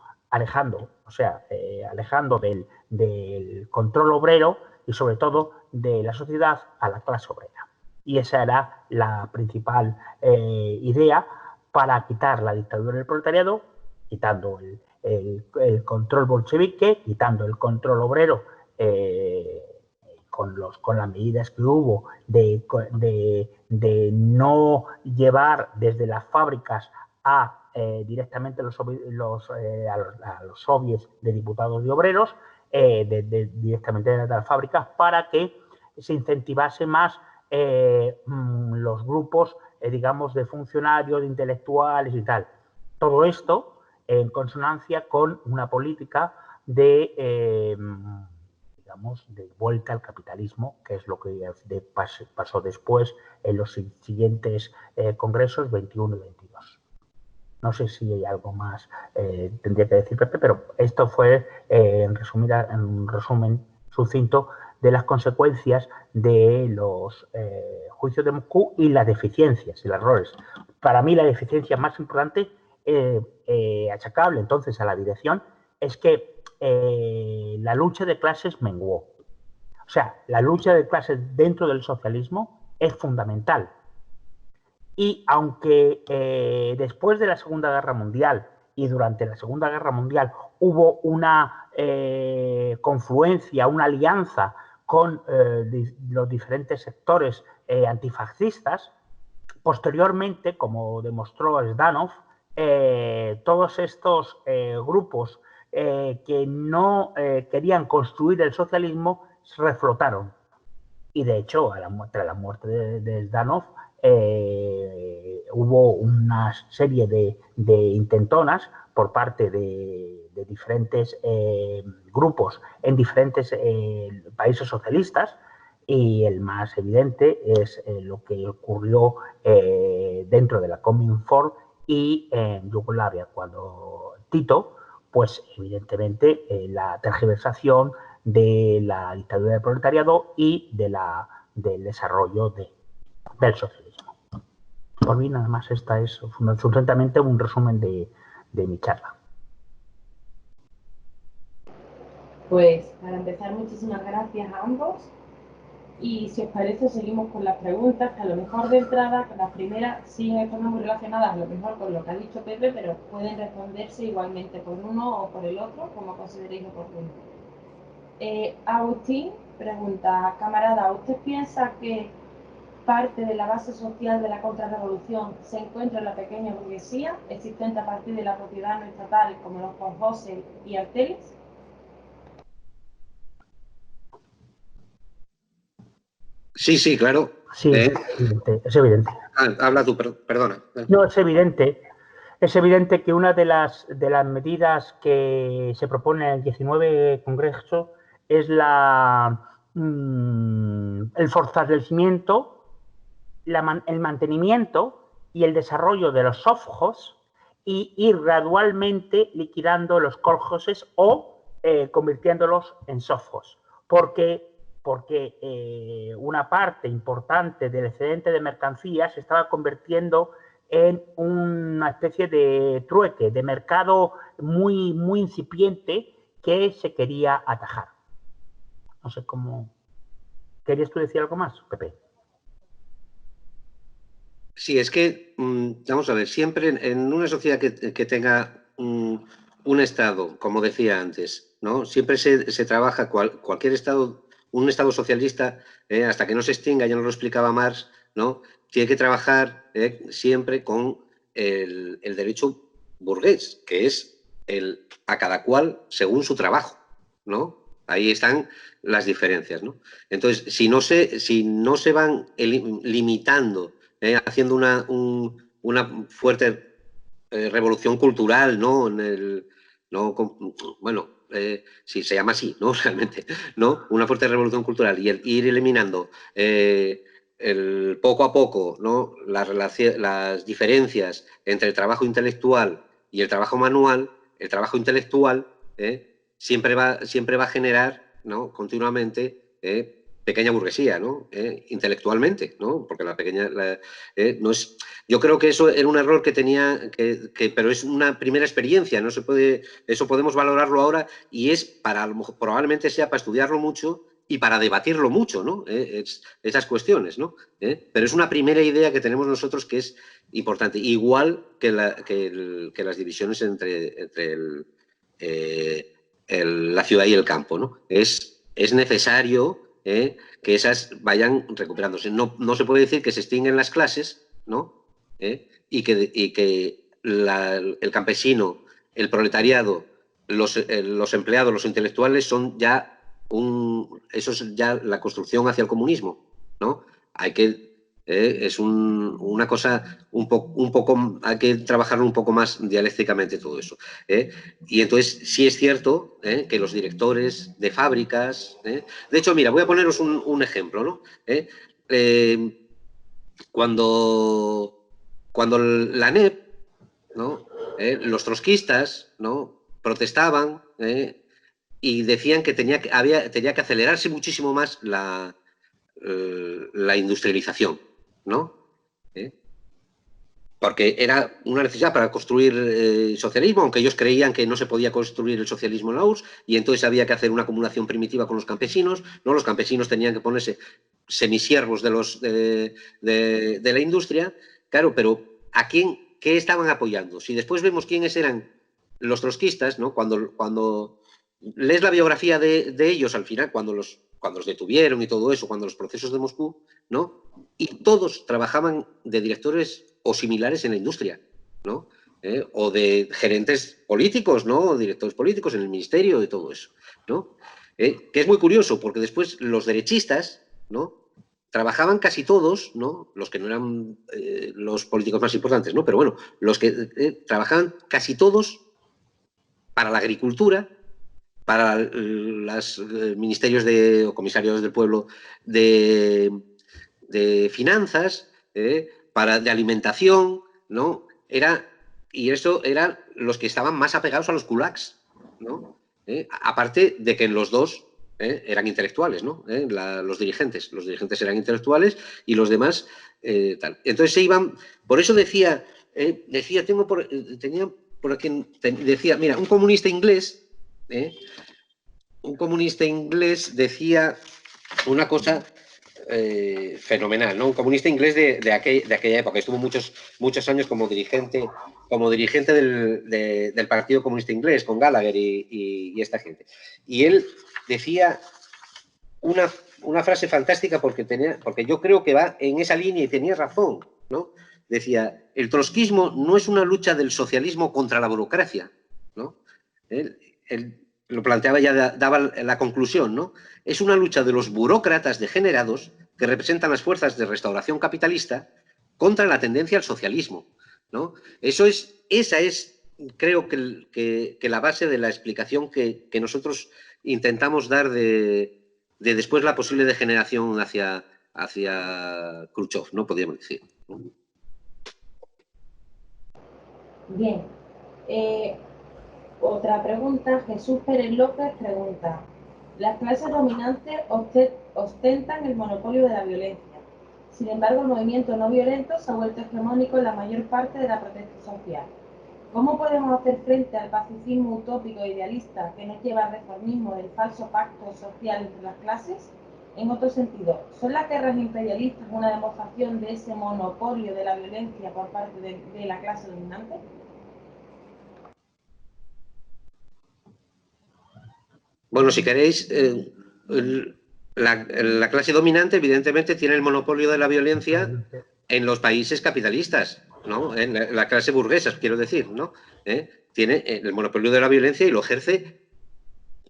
del control obrero y sobre todo de la sociedad a la clase obrera. Y esa era la principal idea para quitar la dictadura del proletariado, quitando el control bolchevique, quitando el control obrero con las medidas que hubo de no llevar desde las fábricas directamente a los soviets de diputados y obreros, directamente de las fábricas, para que se incentivase más los grupos, de funcionarios, de intelectuales y tal. Todo esto en consonancia con una política de digamos, de vuelta al capitalismo, que es lo que pasó después en los siguientes congresos 21 y 22. No sé si hay algo más tendría que decir Pepe, pero esto fue, en resumen sucinto, de las consecuencias de los juicios de Moscú y las deficiencias y los errores. Para mí la deficiencia más importante, achacable entonces a la dirección, es que la lucha de clases menguó. O sea, la lucha de clases dentro del socialismo es fundamental. Y aunque después de la Segunda Guerra Mundial y durante la Segunda Guerra Mundial hubo una confluencia, una alianza con los diferentes sectores antifascistas, posteriormente, como demostró Zdanov, todos estos grupos que no querían construir el socialismo se reflotaron. Y de hecho, tras la muerte de Zdanov, hubo una serie de intentonas por parte de diferentes grupos en diferentes países socialistas, y el más evidente es lo que ocurrió dentro de la Cominform y en Yugoslavia, cuando Tito, pues evidentemente la tergiversación de la dictadura del proletariado y del desarrollo del socialismo. Por mí, nada más, esta es fundamentalmente un resumen de mi charla. Pues para empezar, muchísimas gracias a ambos. Y si os parece, seguimos con las preguntas, que a lo mejor de entrada, las primeras siguen estando muy relacionadas a lo mejor con lo que ha dicho Pepe, pero pueden responderse igualmente por uno o por el otro, como consideréis oportuno. Agustín pregunta, camarada, ¿usted piensa que parte de la base social de la contrarrevolución se encuentra en la pequeña burguesía, existente a partir de la propiedad no estatal como los colhoses y arteles? Sí, sí, claro. Sí, es evidente. Habla tú, perdona. No, es evidente. Es evidente que una de las medidas que se propone en el 19 Congreso es el fortalecimiento, el mantenimiento y el desarrollo de los sovjos, y ir gradualmente liquidando los kolhoses o convirtiéndolos en sovjos. Porque una parte importante del excedente de mercancías se estaba convirtiendo en una especie de trueque, de mercado muy, muy incipiente que se quería atajar. No sé cómo... ¿Querías tú decir algo más, Pepe? Sí, es que, vamos a ver, siempre en una sociedad que tenga un Estado, como decía antes, ¿no? Siempre se trabaja cualquier Estado, un Estado socialista, hasta que no se extinga, ya nos lo explicaba Marx, ¿no? Tiene que trabajar siempre con el derecho burgués, que es a cada cual según su trabajo, ¿no? Ahí están las diferencias, ¿no? Entonces, si no se van limitando, haciendo una fuerte revolución cultural, ¿no? Bueno, sí, se llama así, ¿no? Realmente, ¿no? Una fuerte revolución cultural y ir eliminando poco a poco, ¿no? Las diferencias entre el trabajo intelectual y el trabajo manual. El trabajo intelectual siempre va a generar, ¿no? Continuamente pequeña burguesía, ¿no? Intelectualmente, ¿no? Porque la pequeña... no es, yo creo que eso era un error que tenía, pero es una primera experiencia, no se puede... Eso podemos valorarlo ahora y es para, probablemente sea para estudiarlo mucho y para debatirlo mucho, ¿no? Esas cuestiones, ¿no? Pero es una primera idea que tenemos nosotros que es importante, igual que las divisiones entre la ciudad y el campo, ¿no? Es necesario que esas vayan recuperándose. No se puede decir que se extinguen las clases, ¿no? Y que el campesino, el proletariado, los empleados, los intelectuales son ya eso es ya la construcción hacia el comunismo, ¿no? Hay que Es una cosa un poco, hay que trabajarlo un poco más dialécticamente todo eso. Y entonces sí es cierto que los directores de fábricas, de hecho, mira, voy a poneros un ejemplo, ¿no? Cuando la NEP, ¿no? Los trotskistas, ¿no? Protestaban y decían que tenía que acelerarse muchísimo más la industrialización, ¿no? Porque era una necesidad para construir socialismo, aunque ellos creían que no se podía construir el socialismo en la URSS, y entonces había que hacer una acumulación primitiva con los campesinos, ¿no? Los campesinos tenían que ponerse semisiervos de la industria, claro, pero ¿a qué estaban apoyando? Si después vemos quiénes eran los trotskistas, ¿no? Cuando lees la biografía de ellos al final, cuando los detuvieron y todo eso, cuando los procesos de Moscú, ¿no? Y todos trabajaban de directores o similares en la industria, ¿no? O de gerentes políticos, ¿no? O directores políticos en el ministerio y todo eso, ¿no? Que es muy curioso, porque después los derechistas, ¿no? Trabajaban casi todos, ¿no? Los que no eran los políticos más importantes, ¿no? Pero bueno, los que trabajaban casi todos para la agricultura, para los ministerios o comisarios del pueblo de finanzas, de alimentación, ¿no? Y eso eran los que estaban más apegados a los kulaks, ¿no? Aparte de que en los dos eran intelectuales, ¿no? Los dirigentes eran intelectuales y los demás tal. Entonces se iban, por eso decía, tenía por aquí, decía, mira, un comunista inglés decía una cosa fenomenal, ¿no? Un comunista inglés de aquella época, estuvo muchos años como dirigente del Partido Comunista Inglés, con Gallagher y esta gente. Y él decía una frase fantástica porque yo creo que va en esa línea y tenía razón, ¿no? Decía, el trotskismo no es una lucha del socialismo contra la burocracia, ¿no? Él lo planteaba, ya daba la conclusión, ¿no? Es una lucha de los burócratas degenerados que representan las fuerzas de restauración capitalista contra la tendencia al socialismo, ¿no? Esa es, creo que la base de la explicación que nosotros intentamos dar de después la posible degeneración hacia Khrushchev, ¿no? Podríamos decir. Bien. Otra pregunta, Jesús Pérez López pregunta: las clases dominantes ostentan el monopolio de la violencia. Sin embargo, el movimiento no violento se ha vuelto hegemónico en la mayor parte de la protesta social. ¿Cómo podemos hacer frente al pacifismo utópico e idealista que nos lleva al reformismo del falso pacto social entre las clases? En otro sentido, ¿son las guerras imperialistas una demostración de ese monopolio de la violencia por parte de la clase dominante? Bueno, si queréis, la clase dominante evidentemente tiene el monopolio de la violencia en los países capitalistas, ¿no? En la clase burguesa, quiero decir, ¿no? Tiene el monopolio de la violencia y lo ejerce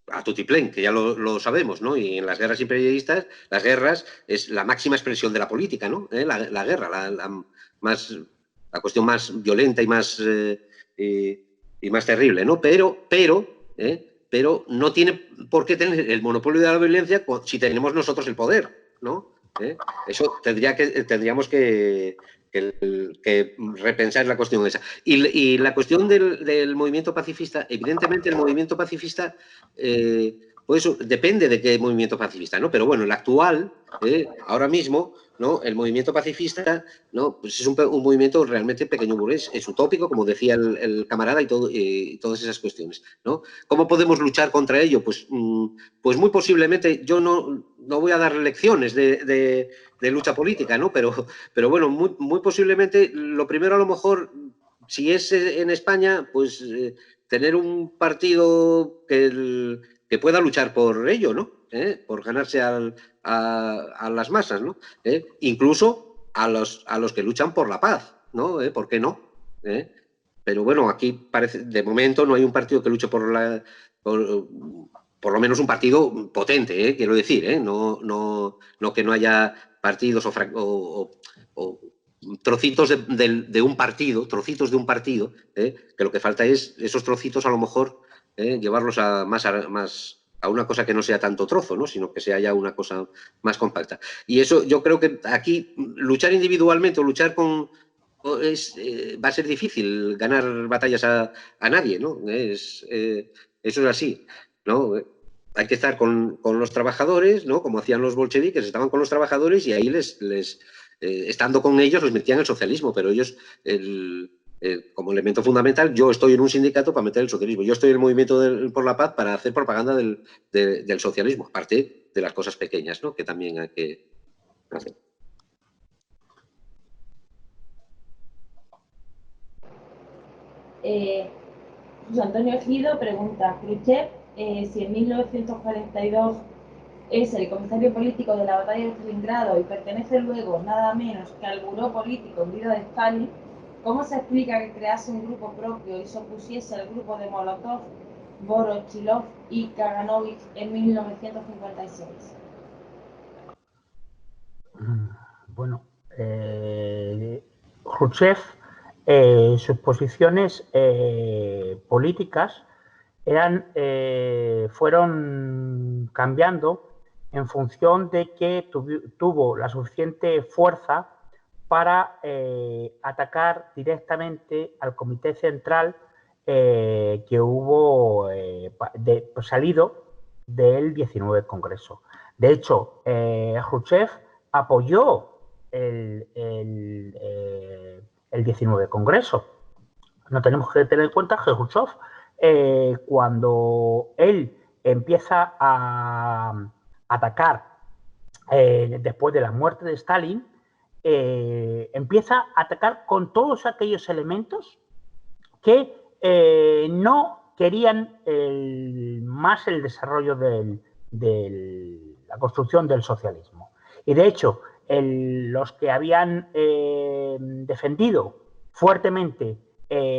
a tutiplén, que ya lo sabemos, ¿no? Y en las guerras imperialistas, las guerras es la máxima expresión de la política, ¿no? La guerra, la cuestión más violenta y más terrible, ¿no? Pero no tiene por qué tener el monopolio de la violencia si tenemos nosotros el poder, ¿no? Eso tendríamos que repensar la cuestión esa. Y la cuestión del movimiento pacifista, evidentemente el movimiento pacifista, pues depende de qué movimiento pacifista, ¿no? Pero bueno, el actual, ahora mismo, ¿no? El movimiento pacifista, ¿no? Pues es un movimiento realmente pequeño burgués, es utópico, como decía el camarada, y todas esas cuestiones, ¿no? ¿Cómo podemos luchar contra ello? Pues muy posiblemente, yo no voy a dar lecciones de lucha política, ¿no? Pero bueno, muy posiblemente, lo primero a lo mejor, si es en España, pues tener un partido que pueda luchar por ello, ¿no? Por ganarse a las masas, ¿no? Incluso a los que luchan por la paz, ¿no? ¿Por qué no? Pero bueno, aquí parece, de momento no hay un partido que luche por lo menos un partido potente, quiero decir, no que no haya partidos o trocitos de un partido, que lo que falta es esos trocitos a lo mejor llevarlos a una cosa que no sea tanto trozo, ¿no? Sino que sea ya una cosa más compacta. Y eso yo creo que aquí luchar individualmente o luchar va a ser difícil ganar batallas a nadie, ¿no? Eso es así, ¿no? Hay que estar con los trabajadores, ¿no? Como hacían los bolcheviques, estaban con los trabajadores y ahí estando con ellos les metían el socialismo, pero ellos, como elemento fundamental, yo estoy en un sindicato para meter el socialismo, yo estoy en el movimiento por la paz para hacer propaganda del socialismo, aparte de las cosas pequeñas, ¿no? Que también hay que hacer. José Antonio Ejido pregunta, Khrushchev, si en 1942 es el comisario político de la batalla de Stalingrado y pertenece luego nada menos que al buró político en vida de Stalin, ¿cómo se explica que crease un grupo propio y se opusiese al grupo de Molotov, Voroshilov y Kaganovich en 1956? Bueno, Khrushchev, sus posiciones políticas fueron cambiando en función de que tuvo la suficiente fuerza para atacar directamente al Comité Central que hubo salido del 19 Congreso. De hecho, Khrushchev apoyó el 19 Congreso. No tenemos que tener en cuenta que Khrushchev, cuando él empieza a atacar después de la muerte de Stalin, empieza a atacar con todos aquellos elementos que no querían más el desarrollo de la construcción del socialismo. Y de hecho, los que habían defendido fuertemente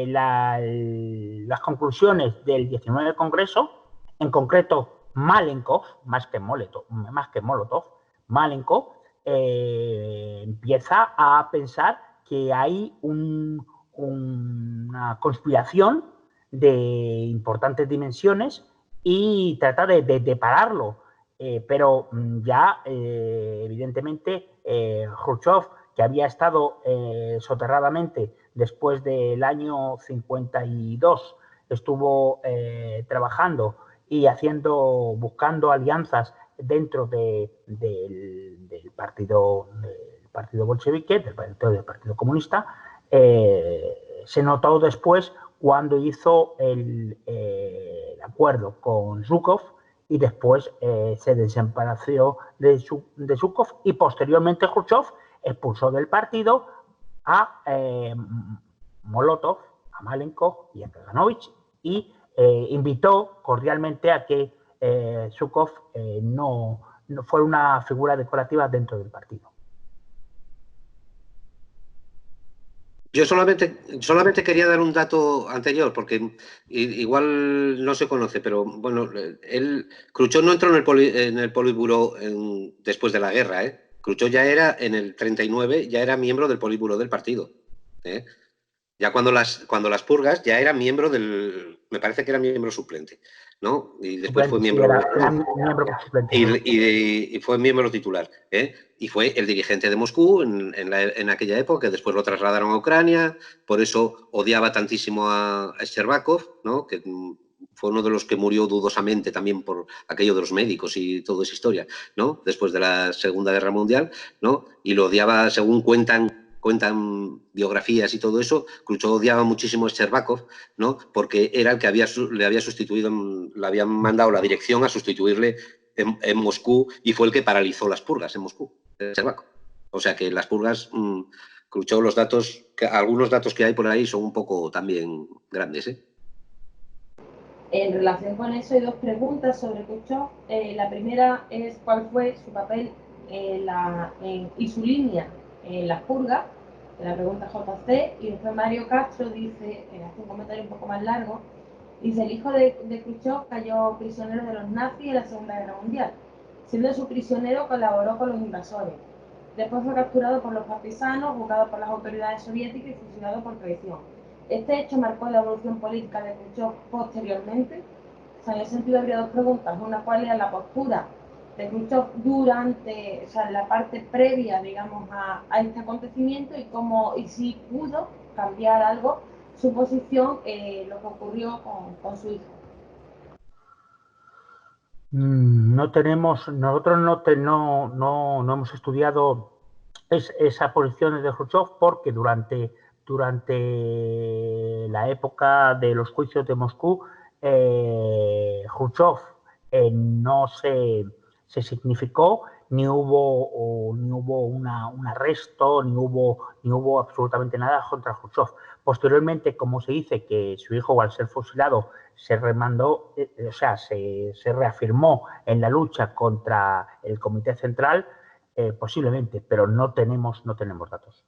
las conclusiones del 19 Congreso, en concreto Malenkov, más que Molotov, Malenkov empieza a pensar que hay una conspiración de importantes dimensiones y trata de pararlo. Pero ya, evidentemente, Khrushchev, que había estado soterradamente después del año 52, estuvo trabajando y buscando alianzas dentro del partido bolchevique, del Partido Comunista. Se notó después cuando hizo el acuerdo con Zhukov y después se desapareció de Zhukov y posteriormente Khrushchev expulsó del partido a Molotov, a Malenkov y a Kaganovich y invitó cordialmente a que Zhukov no fuera una figura decorativa dentro del partido. Yo solamente quería dar un dato anterior, porque igual no se conoce, pero bueno, Khrushchev no entró en el Politburó después de la guerra, ¿eh? Khrushchev ya era, en el 39, ya era miembro del Politburó del partido, ¿eh? Ya cuando las purgas, ya era miembro me parece que era miembro suplente, ¿no? Y después fue miembro... Y fue miembro titular, ¿eh? Y fue el dirigente de Moscú en aquella época, que después lo trasladaron a Ucrania, por eso odiaba tantísimo a Shcherbakov, ¿no? Que fue uno de los que murió dudosamente también por aquello de los médicos y toda esa historia, ¿no? Después de la Segunda Guerra Mundial, ¿no? Y lo odiaba, según cuentan biografías y todo eso, Khrushchev odiaba muchísimo a Shcherbakov, ¿no? Porque era el que le había sustituido, le habían mandado la dirección a sustituirle en Moscú y fue el que paralizó las purgas en Moscú, Shcherbakov. O sea que las purgas, Khrushchev, algunos datos que hay por ahí son un poco también grandes, ¿eh? En relación con eso hay dos preguntas sobre Khrushchev. La primera es cuál fue su papel y su línea en las purgas, de la pregunta JC, y después Mario Castro dice, hace un comentario un poco más largo, dice, el hijo de Khrushchev cayó prisionero de los nazis en la Segunda Guerra Mundial. Siendo su prisionero colaboró con los invasores. Después fue capturado por los partisanos, juzgado por las autoridades soviéticas y fusilado por traición. Este hecho marcó la evolución política de Khrushchev posteriormente. O sea, en ese sentido habría dos preguntas. Una, ¿cuál era la postura de Khrushchev durante, o sea, la parte previa, digamos, a este acontecimiento y cómo, y si pudo cambiar algo su posición, lo que ocurrió con su hijo? No tenemos, nosotros no hemos estudiado esa posición de Khrushchev porque durante la época de los juicios de Moscú, Khrushchev no se significó, ni hubo un arresto, ni hubo absolutamente nada contra Khrushchev. Posteriormente, como se dice que su hijo, al ser fusilado, se remandó, o sea, se reafirmó en la lucha contra el Comité Central, posiblemente, pero no tenemos datos.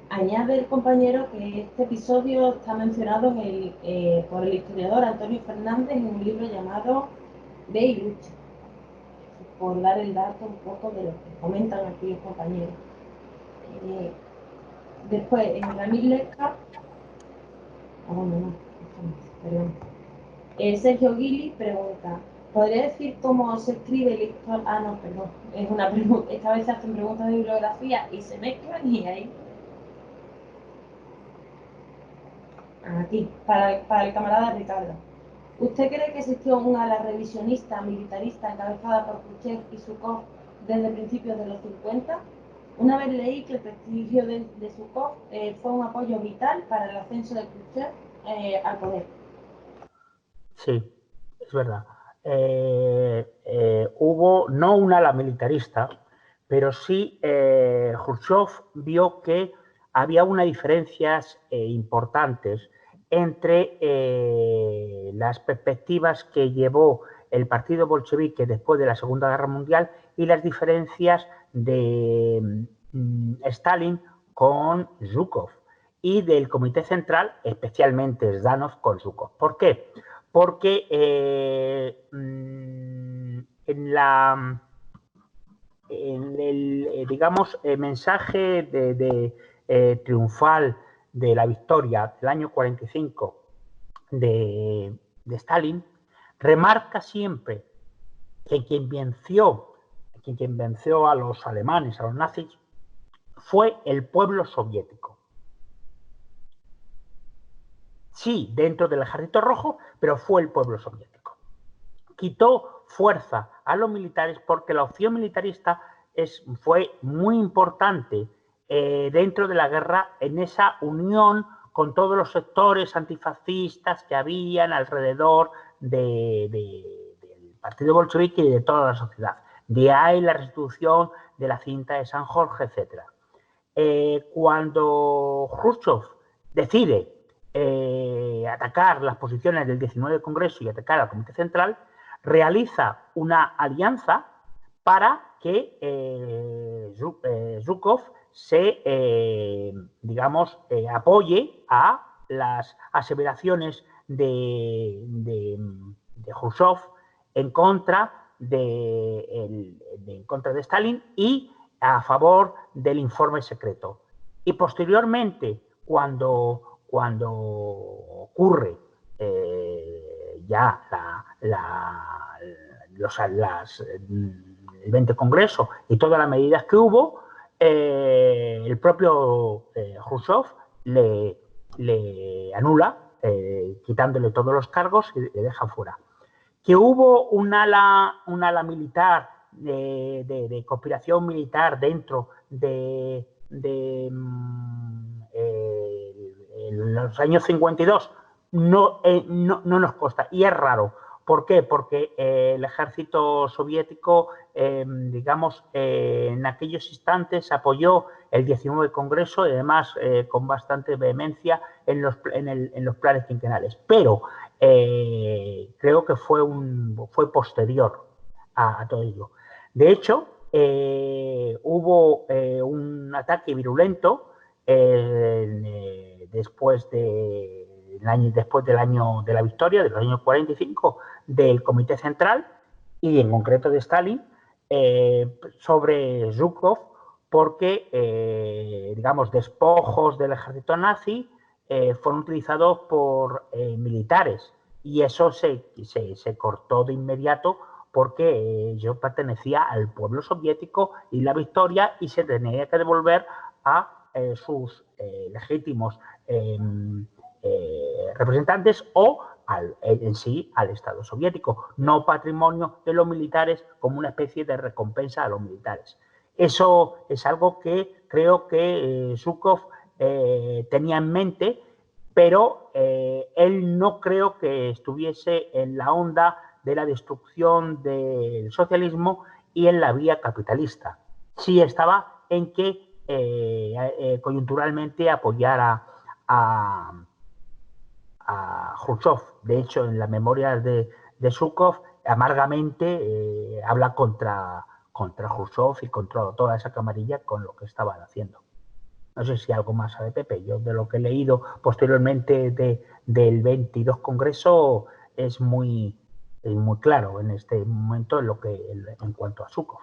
Añade el compañero que este episodio está mencionado por el historiador Antonio Fernández en un libro llamado Beirut, por dar el dato un poco de lo que comentan aquí los compañeros. Después, en Ramil Lesca, perdón. Sergio Guili pregunta, ¿podría decir cómo se escribe el historiador? No, perdón, es una pregunta. Esta vez se hacen preguntas de bibliografía y se mezclan y ahí. Aquí, para el camarada Ricardo. ¿Usted cree que existió un ala revisionista militarista encabezada por Khrushchev y Zhukov desde principios de los 50? Una vez leí que el prestigio de Zhukov fue un apoyo vital para el ascenso de Khrushchev al poder. Sí, es verdad. Hubo no un ala militarista, pero sí Khrushchev vio que había unas diferencias importantes entre las perspectivas que llevó el partido bolchevique después de la Segunda Guerra Mundial y las diferencias de Stalin con Zhukov y del Comité Central, especialmente Zdanov con Zhukov. ¿Por qué? Porque en el, digamos, mensaje triunfal de la victoria del año 45 de Stalin, remarca siempre que quien venció a los alemanes, a los nazis, fue el pueblo soviético. Sí, dentro del Ejército Rojo, pero fue el pueblo soviético. Quitó fuerza a los militares porque la opción militarista fue muy importante dentro de la guerra, en esa unión con todos los sectores antifascistas que habían alrededor del partido bolchevique y de toda la sociedad. De ahí la restitución de la cinta de San Jorge, etc. Cuando Khrushchev decide atacar las posiciones del 19 Congreso y atacar al Comité Central, realiza una alianza para que Zhukov apoye a las aseveraciones de Khrushchev en contra de Stalin y a favor del informe secreto. Y posteriormente, cuando ocurre el 20 Congreso y todas las medidas que hubo, el propio Khrushchev le anula, quitándole todos los cargos y le deja fuera. Que hubo un ala militar de conspiración militar dentro de los años 52 no nos consta, y es raro. ¿Por qué? Porque el ejército soviético, en aquellos instantes apoyó el 19 Congreso y además con bastante vehemencia en los planes quinquenales. Pero creo que fue posterior a todo ello. De hecho, hubo un ataque virulento después del año de la victoria, de los años 45, del Comité Central, y en concreto de Stalin, sobre Zhukov, porque, digamos, despojos del ejército nazi fueron utilizados por militares, y eso se cortó de inmediato porque yo pertenecía al pueblo soviético y la victoria, y se tenía que devolver a sus legítimos representantes o en sí al Estado soviético, no patrimonio de los militares, como una especie de recompensa a los militares. Eso es algo que creo que Zhukov tenía en mente, pero él no creo que estuviese en la onda de la destrucción del socialismo y en la vía capitalista. Sí estaba en que coyunturalmente apoyara a Khrushchev. De hecho, en las memorias de Zhukov, amargamente habla contra Khrushchev y contra toda esa camarilla con lo que estaban haciendo. No sé si algo más sabe Pepe. Yo, de lo que he leído posteriormente del 22 Congreso, es muy claro en este momento en cuanto a Zhukov.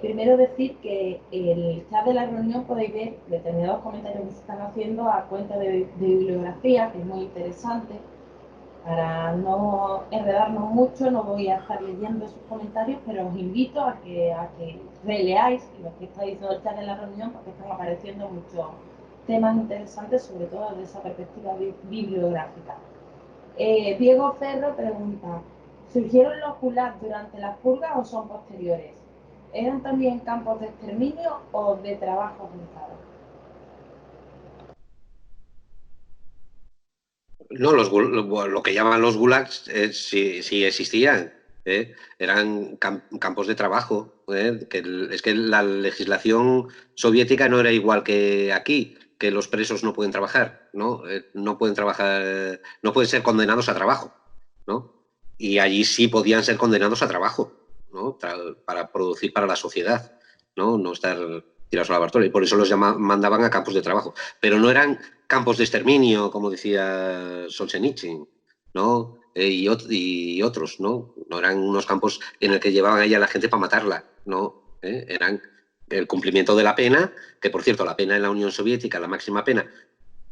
Primero decir que en el chat de la reunión podéis ver determinados comentarios que se están haciendo a cuenta de bibliografía, que es muy interesante. Para no enredarnos mucho, no voy a estar leyendo esos comentarios, pero os invito a que releáis lo que está diciendo el chat de la reunión, porque están apareciendo muchos temas interesantes, sobre todo desde esa perspectiva bibliográfica. Diego Ferro pregunta, ¿surgieron los gulags durante las purgas o son posteriores? ¿Eran también campos de exterminio o de trabajo forzado? No, lo que llaman los gulags sí existían. Eran campos de trabajo. Es que la legislación soviética no era igual que aquí, que los presos no pueden trabajar, ¿no? No pueden trabajar, no pueden ser condenados a trabajo, ¿no? Y allí sí podían ser condenados a trabajo, ¿no? Para producir para la sociedad, ¿no? No estar tirados a la bartola. Y por eso los mandaban a campos de trabajo. Pero no eran campos de exterminio, como decía Solzhenitsyn, ¿no? Y otros, ¿no? No eran unos campos en el que llevaban ahí a la gente para matarla, ¿no? Eran el cumplimiento de la pena, que por cierto, la pena en la Unión Soviética, la máxima pena,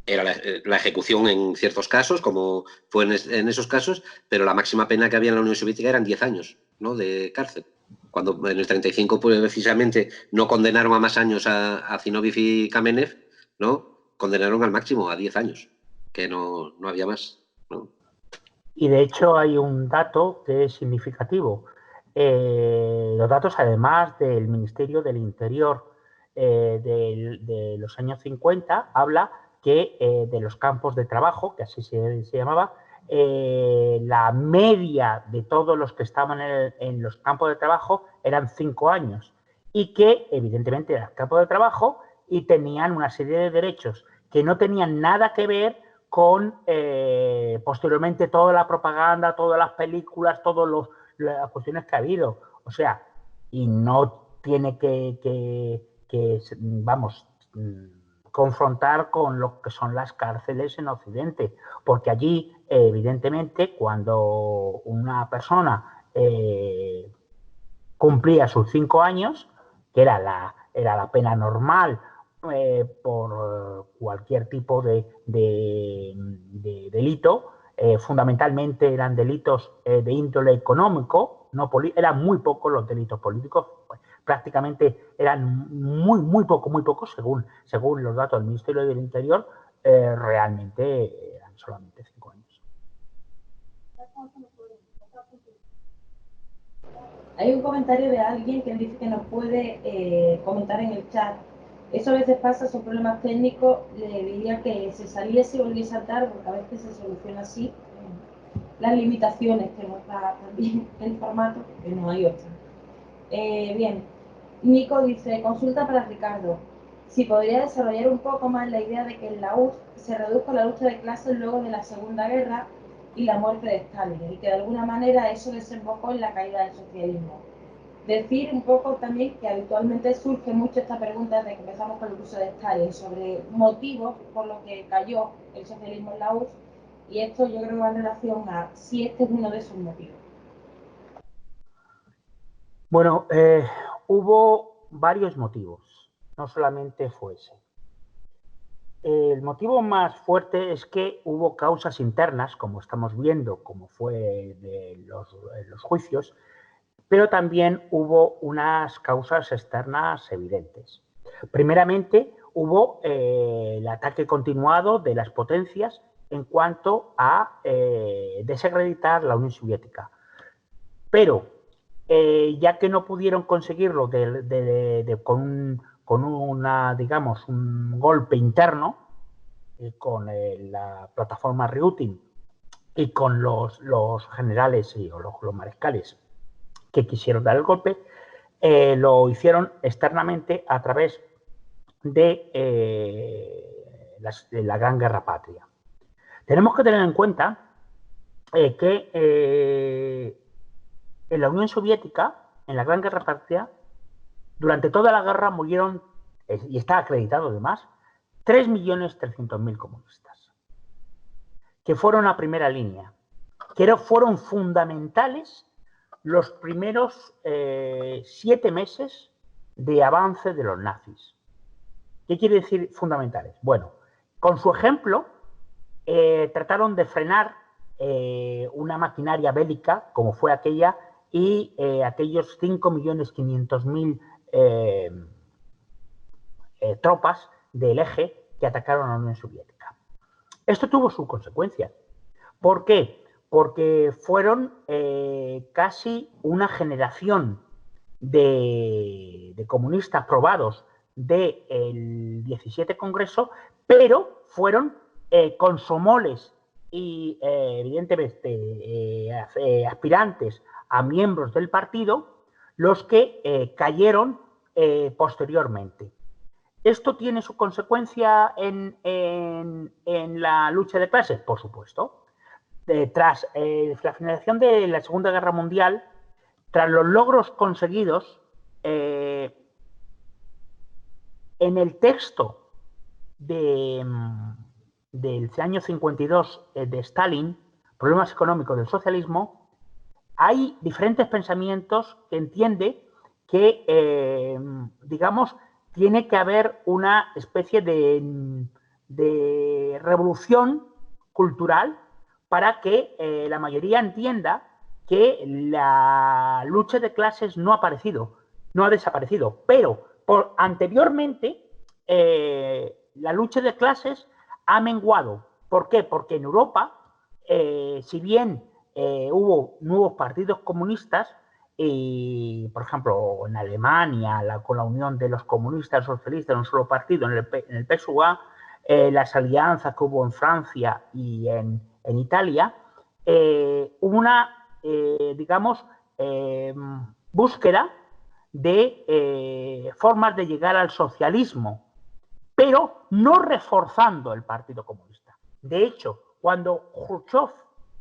era la ejecución en ciertos casos, como fue en esos casos, pero la máxima pena que había en la Unión Soviética eran 10 años, ¿no? De cárcel. Cuando en el 35, pues, precisamente, no condenaron a más años a Zinoviev y Kamenev, ¿no? Condenaron al máximo a 10 años, que no había más, ¿no? Y de hecho hay un dato que es significativo. Los datos, además del Ministerio del Interior de los años 50, habla que de los campos de trabajo, que así se llamaba, la media de todos los que estaban en los campos de trabajo eran 5 años, y que evidentemente eran campos de trabajo y tenían una serie de derechos que no tenían nada que ver con posteriormente toda la propaganda, todas las películas, todas las cuestiones que ha habido. O sea, y no tiene que vamos, confrontar con lo que son las cárceles en Occidente, porque allí, evidentemente, cuando una persona cumplía sus 5 años, que era la pena normal por cualquier tipo de delito, fundamentalmente eran delitos de índole económico, no eran muy pocos los delitos políticos, prácticamente eran muy pocos, según los datos del Ministerio del Interior, realmente eran solamente 5 años. Hay un comentario de alguien que dice que nos puede comentar en el chat. Eso a veces pasa, son problemas técnicos. Le diría que se saliese y volviese a saltar, porque a veces se soluciona así. Las limitaciones que nos da también el formato, que no hay otra. Bien, Nico dice, consulta para Ricardo. Si podría desarrollar un poco más la idea de que en la URSS se redujo la lucha de clases luego de la Segunda Guerra y la muerte de Stalin, y que de alguna manera eso desembocó en la caída del socialismo. Decir un poco también que habitualmente surge mucho esta pregunta desde que empezamos con el curso de Stalin sobre motivos por los que cayó el socialismo en la URSS, Y esto yo creo que va en relación a si este es uno de esos motivos. Bueno, hubo varios motivos, no solamente fue ese. El motivo más fuerte es que hubo causas internas, como estamos viendo, como fue de los juicios, pero también hubo unas causas externas evidentes. Primeramente, hubo el ataque continuado de las potencias en cuanto a desacreditar la Unión Soviética. Pero, ya que no pudieron conseguirlo con un golpe interno, con la plataforma Ryutin y con los generales o los mariscales que quisieron dar el golpe, lo hicieron externamente a través de la Gran Guerra Patria. Tenemos que tener en cuenta que en la Unión Soviética, en la Gran Guerra Patria, durante toda la guerra murieron, y está acreditado además, 3.300.000 comunistas, que fueron a primera línea, que fueron fundamentales los primeros 7 meses de avance de los nazis. ¿Qué quiere decir fundamentales? Bueno, con su ejemplo trataron de frenar una maquinaria bélica como fue aquella y aquellos 5.500.000 tropas del eje que atacaron a la Unión Soviética. Esto tuvo sus consecuencias. ¿Por qué? Porque fueron casi una generación de comunistas probados del 17 Congreso, pero fueron consomoles y evidentemente aspirantes a miembros del partido los que cayeron posteriormente. ¿Esto tiene su consecuencia en la lucha de clases? Por supuesto. Tras la finalización de la Segunda Guerra Mundial, tras los logros conseguidos, en el texto del año 52 de Stalin, Problemas económicos del socialismo, hay diferentes pensamientos que entiende que, digamos, tiene que haber una especie de revolución cultural para que la mayoría entienda que la lucha de clases no ha desaparecido, pero anteriormente la lucha de clases ha menguado. ¿Por qué? Porque en Europa, si bien hubo nuevos partidos comunistas, y, por ejemplo, en Alemania, con la unión de los comunistas socialistas en un solo partido, en el PSUA, las alianzas que hubo en Francia y en Italia, hubo una, digamos, búsqueda de formas de llegar al socialismo, pero no reforzando el Partido Comunista. De hecho, cuando Khrushchev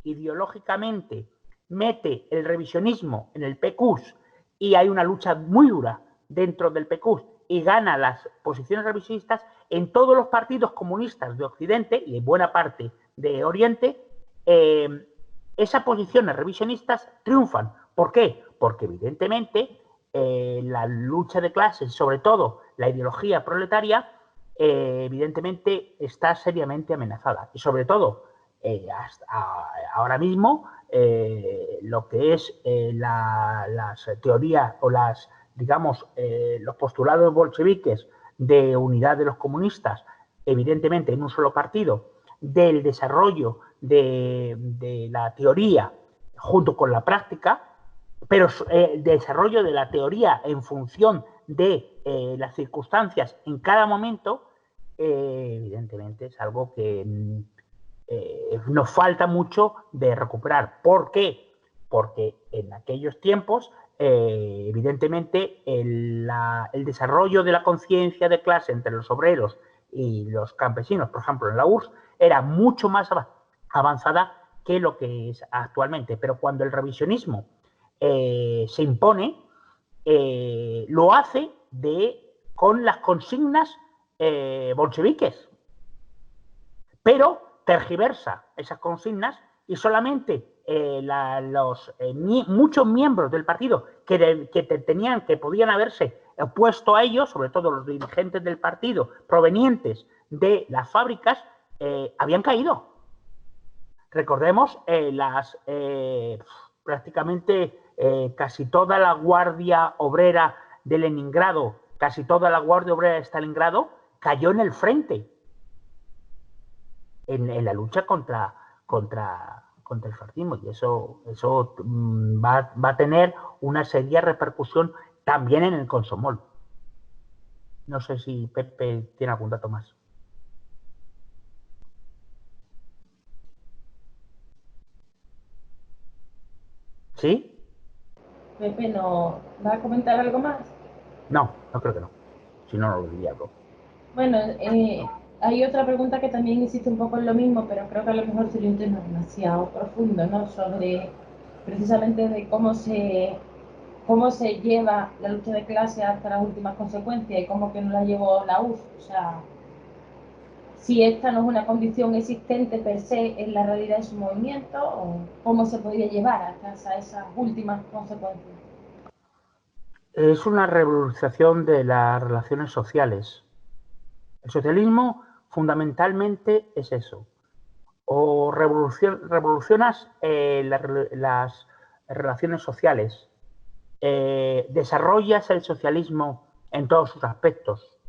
ideológicamente mete el revisionismo en el PQS y hay una lucha muy dura dentro del PQS y gana las posiciones revisionistas, en todos los partidos comunistas de Occidente y en buena parte de Oriente, esas posiciones revisionistas triunfan. ¿Por qué? Porque evidentemente la lucha de clases, sobre todo la ideología proletaria, evidentemente está seriamente amenazada. Y sobre todo, hasta ahora mismo, lo que es las teorías o los postulados bolcheviques de unidad de los comunistas, evidentemente en un solo partido, del desarrollo de la teoría junto con la práctica, pero el desarrollo de la teoría en función de las circunstancias en cada momento, evidentemente es algo que nos falta mucho de recuperar. ¿Por qué? Porque en aquellos tiempos, evidentemente, el desarrollo de la conciencia de clase entre los obreros y los campesinos, por ejemplo, en la URSS, era mucho más avanzada que lo que es actualmente. Pero cuando el revisionismo se impone, lo hace con las consignas bolcheviques. Pero tergiversa esas consignas y solamente muchos miembros del partido que podían haberse opuesto a ellos, sobre todo los dirigentes del partido provenientes de las fábricas, habían caído. Recordemos prácticamente casi toda la Guardia Obrera de Leningrado, casi toda la Guardia Obrera de Stalingrado cayó en el frente en la lucha contra el fascismo, y eso va a tener una seria repercusión también en el Komsomol. No sé si Pepe tiene algún dato más. ¿Sí? Pepe, ¿no va a comentar algo más? No, no creo que no. Si no, no lo diría algo. Bueno, hay otra pregunta que también insiste un poco en lo mismo, pero creo que a lo mejor sería un tema demasiado profundo, ¿no? Sobre precisamente de cómo se lleva la lucha de clase hasta las últimas consecuencias y cómo que no la llevó la URSS. O sea, si esta no es una condición existente per se en la realidad de su movimiento, o cómo se podría llevar hasta esas últimas consecuencias. Es una revolución de las relaciones sociales. El socialismo fundamentalmente es eso. O revolucionas las relaciones sociales, desarrollas el socialismo en todos sus aspectos,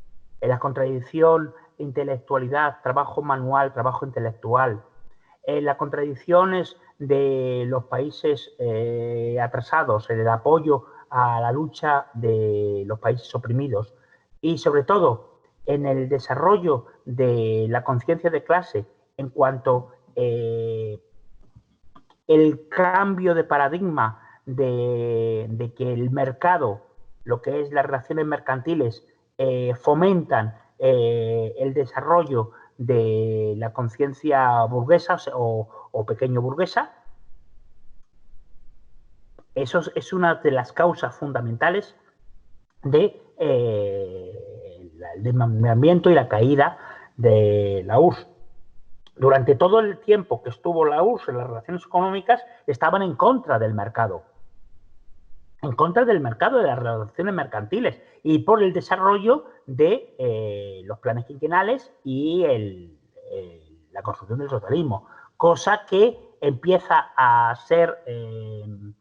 en la contradicción, intelectualidad, trabajo manual, trabajo intelectual, en las contradicciones de los países atrasados, en el apoyo a la lucha de los países oprimidos y sobre todo en el desarrollo de la conciencia de clase en cuanto el cambio de paradigma de que el mercado, lo que es las relaciones mercantiles, fomentan el desarrollo de la conciencia burguesa o pequeño burguesa. Eso es una de las causas fundamentales del desmembramiento y la caída de la URSS. Durante todo el tiempo que estuvo la URSS en las relaciones económicas, estaban en contra del mercado. En contra del mercado, de las relaciones mercantiles y por el desarrollo de los planes quinquenales y la construcción del socialismo. Cosa que empieza a ser en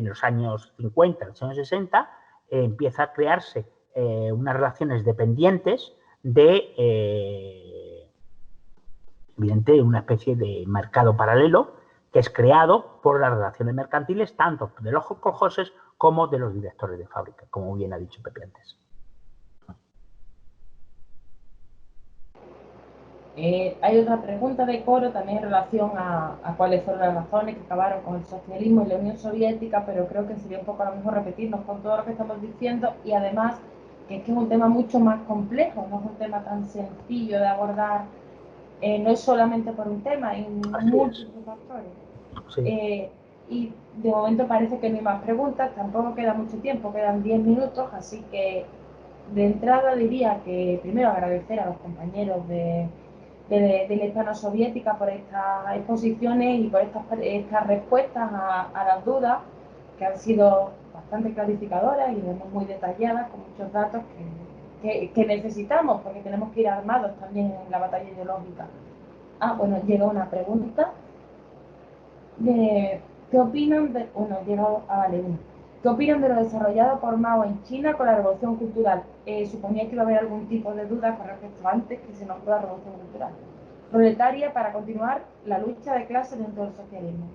los años 50, en los años 60, empieza a crearse unas relaciones dependientes de evidente, una especie de mercado paralelo que es creado por las relaciones mercantiles tanto de los colhoses como de los directores de fábrica, como bien ha dicho Pepe antes. Hay otra pregunta de Coro también en relación a cuáles fueron las razones que acabaron con el socialismo y la Unión Soviética, pero creo que sería un poco a lo mejor repetirnos con todo lo que estamos diciendo y además que es un tema mucho más complejo, no es un tema tan sencillo de abordar. No es solamente por un tema, hay múltiples factores. Sí. Y de momento parece que no hay más preguntas, tampoco queda mucho tiempo, quedan 10 minutos, así que de entrada diría que primero agradecer a los compañeros de la hispano-soviética por estas exposiciones y por estas respuestas a las dudas que han sido bastante clarificadoras y muy detalladas, con muchos datos que necesitamos, porque tenemos que ir armados también en la batalla ideológica. Bueno, llega una pregunta de ¿qué opinan de ¿qué opinan de lo desarrollado por Mao en China con la revolución cultural? Suponía que iba a haber algún tipo de duda con respecto antes que se nombró la revolución cultural proletaria para continuar la lucha de clases dentro del socialismo.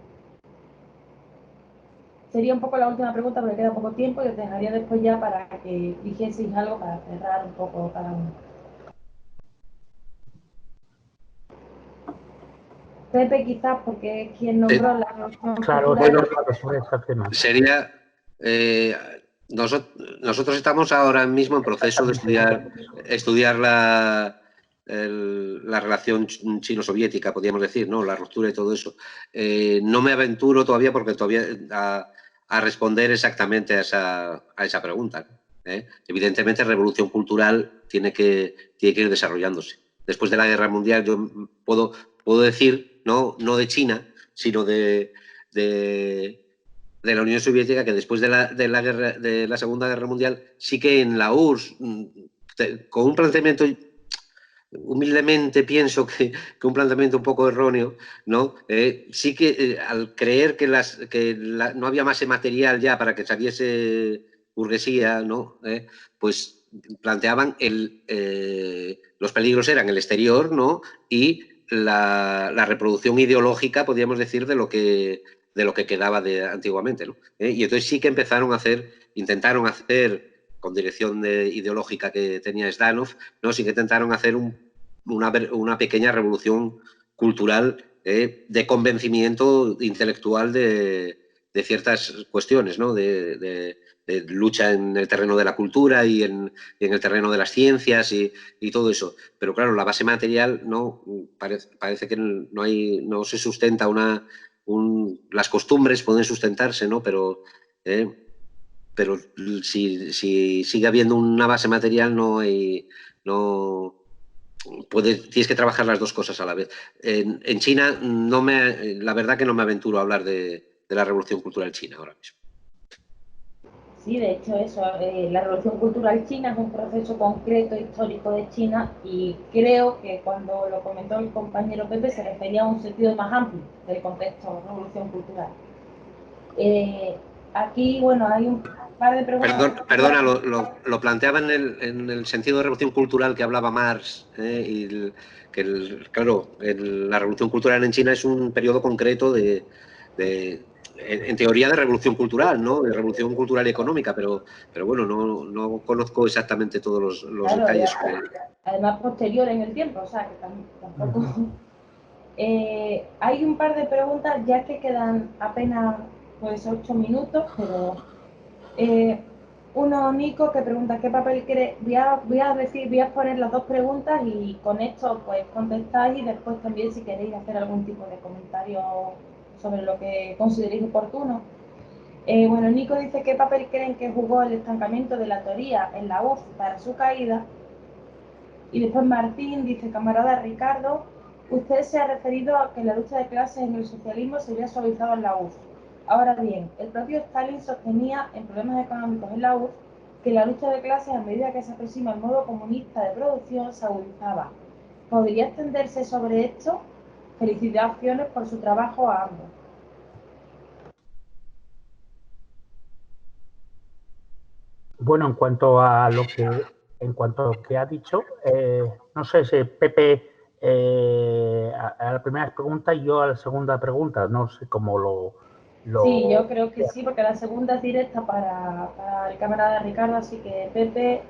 Sería un poco la última pregunta porque queda poco tiempo y os dejaría después ya para que dijeseis algo para cerrar un poco cada uno. Pepe quizás porque es quien nombró la revolución cultural. Bueno, sería... nosotros estamos ahora mismo en proceso de estudiar la relación chino-soviética, podríamos decir, ¿no? La ruptura y todo eso. No me aventuro todavía porque todavía a responder exactamente a esa pregunta. Evidentemente, revolución cultural tiene que ir desarrollándose. Después de la Guerra Mundial yo puedo puedo decir, no de China, sino de la Unión Soviética, que después de la Segunda Guerra Mundial, sí que en la URSS, con un planteamiento, humildemente pienso que un planteamiento un poco erróneo, ¿no? Sí que al creer que no había más material ya para que saliese burguesía, ¿no? Pues planteaban los peligros eran el exterior, ¿no? Y la reproducción ideológica, podríamos decir, de lo que quedaba antiguamente, ¿no? Y entonces sí que intentaron hacer, con dirección ideológica que tenía Zdanov, ¿no? Sí que intentaron hacer una pequeña revolución cultural de convencimiento intelectual de ciertas cuestiones, ¿no? De lucha en el terreno de la cultura y en el terreno de las ciencias y todo eso. Pero claro, la base material no parece que no se sustenta las costumbres pueden sustentarse, ¿no? Pero si sigue habiendo una base material, tienes que trabajar las dos cosas a la vez. En China, la verdad que no me aventuro a hablar de la revolución cultural china ahora mismo. Sí, de hecho eso, la revolución cultural china es un proceso concreto histórico de China y creo que cuando lo comentó el compañero Pepe se refería a un sentido más amplio del contexto de revolución cultural. Aquí, bueno, hay un par de preguntas. Perdona, lo planteaba en el sentido de revolución cultural que hablaba Marx, claro, la revolución cultural en China es un periodo concreto en teoría de revolución cultural, ¿no? De revolución cultural y económica, pero bueno, no conozco exactamente todos los claro, detalles. Además, posterior en el tiempo, o sea, que tampoco... hay un par de preguntas, ya que quedan apenas pues 8 minutos, pero uno, Nico, que pregunta qué papel cree. Voy a poner las dos preguntas y con esto pues contestáis y después también si queréis hacer algún tipo de comentario sobre lo que consideréis oportuno. Bueno, Nico dice qué papel creen que jugó el estancamiento de la teoría en la URSS para su caída. Y después Martín dice, camarada Ricardo, usted se ha referido a que la lucha de clases en el socialismo se había suavizado en la URSS. Ahora bien, el propio Stalin sostenía en Problemas económicos en la URSS que la lucha de clases, a medida que se aproxima al modo comunista de producción, se agudizaba. ¿Podría extenderse sobre esto? Felicitaciones por su trabajo a ambos. Bueno, en cuanto a lo que ha dicho, no sé si Pepe a la primera pregunta y yo a la segunda pregunta, no sé cómo lo... Sí, yo creo que sí, porque la segunda es directa para el camarada Ricardo, así que Pepe,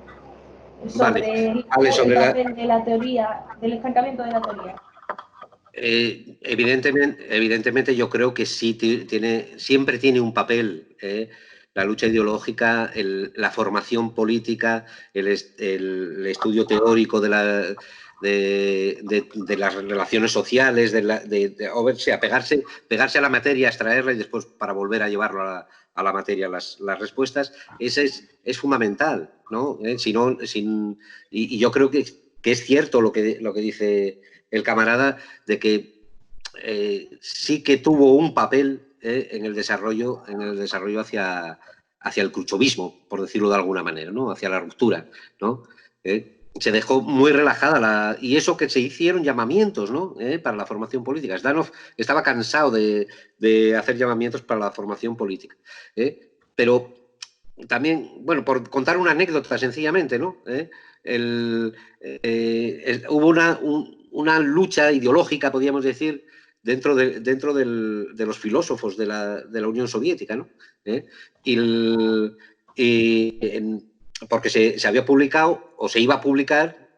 sobre el papel de la teoría, del estancamiento de la teoría. Evidentemente yo creo que sí siempre tiene un papel la lucha ideológica, la formación política, el estudio teórico de las relaciones sociales, pegarse a la materia, extraerla y después para volver a llevarlo a la materia las respuestas. Ese es fundamental, ¿no? Y yo creo que es cierto lo que dice el camarada, de que sí que tuvo un papel en el desarrollo hacia el khrushchevismo, por decirlo de alguna manera, ¿no? Hacia la ruptura, ¿no? Se dejó muy relajada y eso que se hicieron llamamientos, ¿no? Para la formación política. Zdanov estaba cansado de hacer llamamientos para la formación política. Pero también, bueno, por contar una anécdota sencillamente, ¿no? Hubo una lucha ideológica, podríamos decir, dentro de los filósofos de la Unión Soviética, ¿no? Porque se había publicado, o se iba a publicar,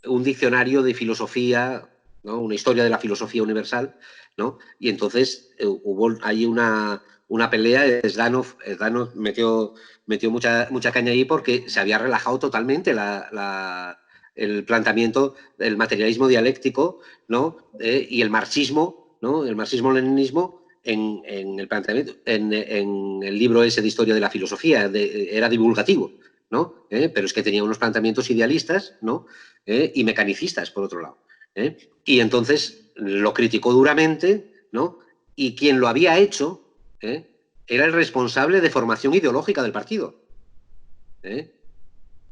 un diccionario de filosofía, ¿no? Una historia de la filosofía universal, ¿no? Y entonces hubo ahí una pelea. Zdanov metió mucha caña ahí porque se había relajado totalmente el planteamiento del materialismo dialéctico, ¿no? Y el marxismo, ¿no? El marxismo-leninismo en el planteamiento, en el libro ese de historia de la filosofía, era divulgativo, ¿no? Pero es que tenía unos planteamientos idealistas, ¿no? Y mecanicistas, por otro lado. Y entonces lo criticó duramente, ¿no? Y quien lo había hecho era el responsable de formación ideológica del partido.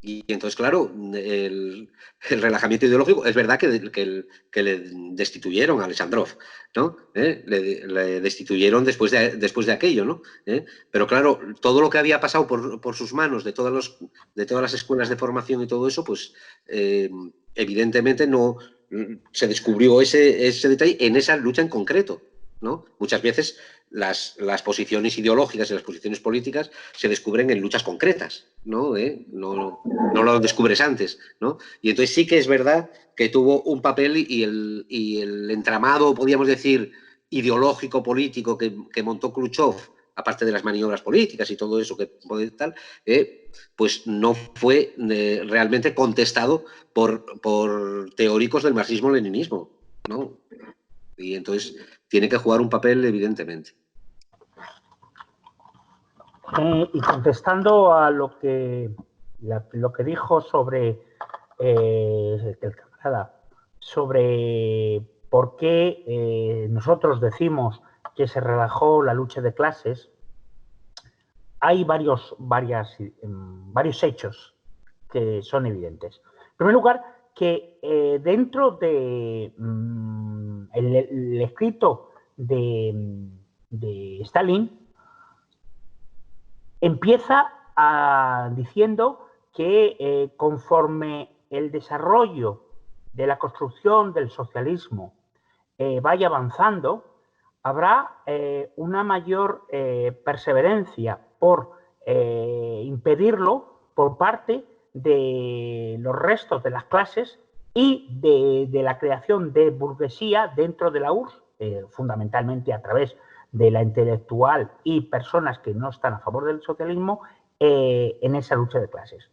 Y entonces, claro, el relajamiento ideológico, es verdad que le destituyeron a Alexandrov, ¿no? Le destituyeron después de aquello, ¿no? Pero claro, todo lo que había pasado por sus manos de todas las escuelas de formación y todo eso, pues evidentemente no se descubrió ese detalle en esa lucha en concreto, ¿no? Muchas veces las posiciones ideológicas y las posiciones políticas se descubren en luchas concretas, ¿no? No lo descubres antes, ¿no? Y entonces sí que es verdad que tuvo un papel y el entramado, podríamos decir, ideológico, político que montó Khrushchev, aparte de las maniobras políticas y todo eso que tal, pues no fue realmente contestado por teóricos del marxismo-leninismo, ¿no? Y entonces tiene que jugar un papel, evidentemente. Y contestando a lo que dijo sobre el camarada, sobre por qué nosotros decimos que se relajó la lucha de clases, hay varios hechos que son evidentes. En primer lugar, que dentro de el escrito de Stalin empieza diciendo que conforme el desarrollo de la construcción del socialismo vaya avanzando, habrá una mayor perseverancia por impedirlo por parte de los restos de las clases y de la creación de burguesía dentro de la URSS, fundamentalmente a través de la intelectual y personas que no están a favor del socialismo en esa lucha de clases.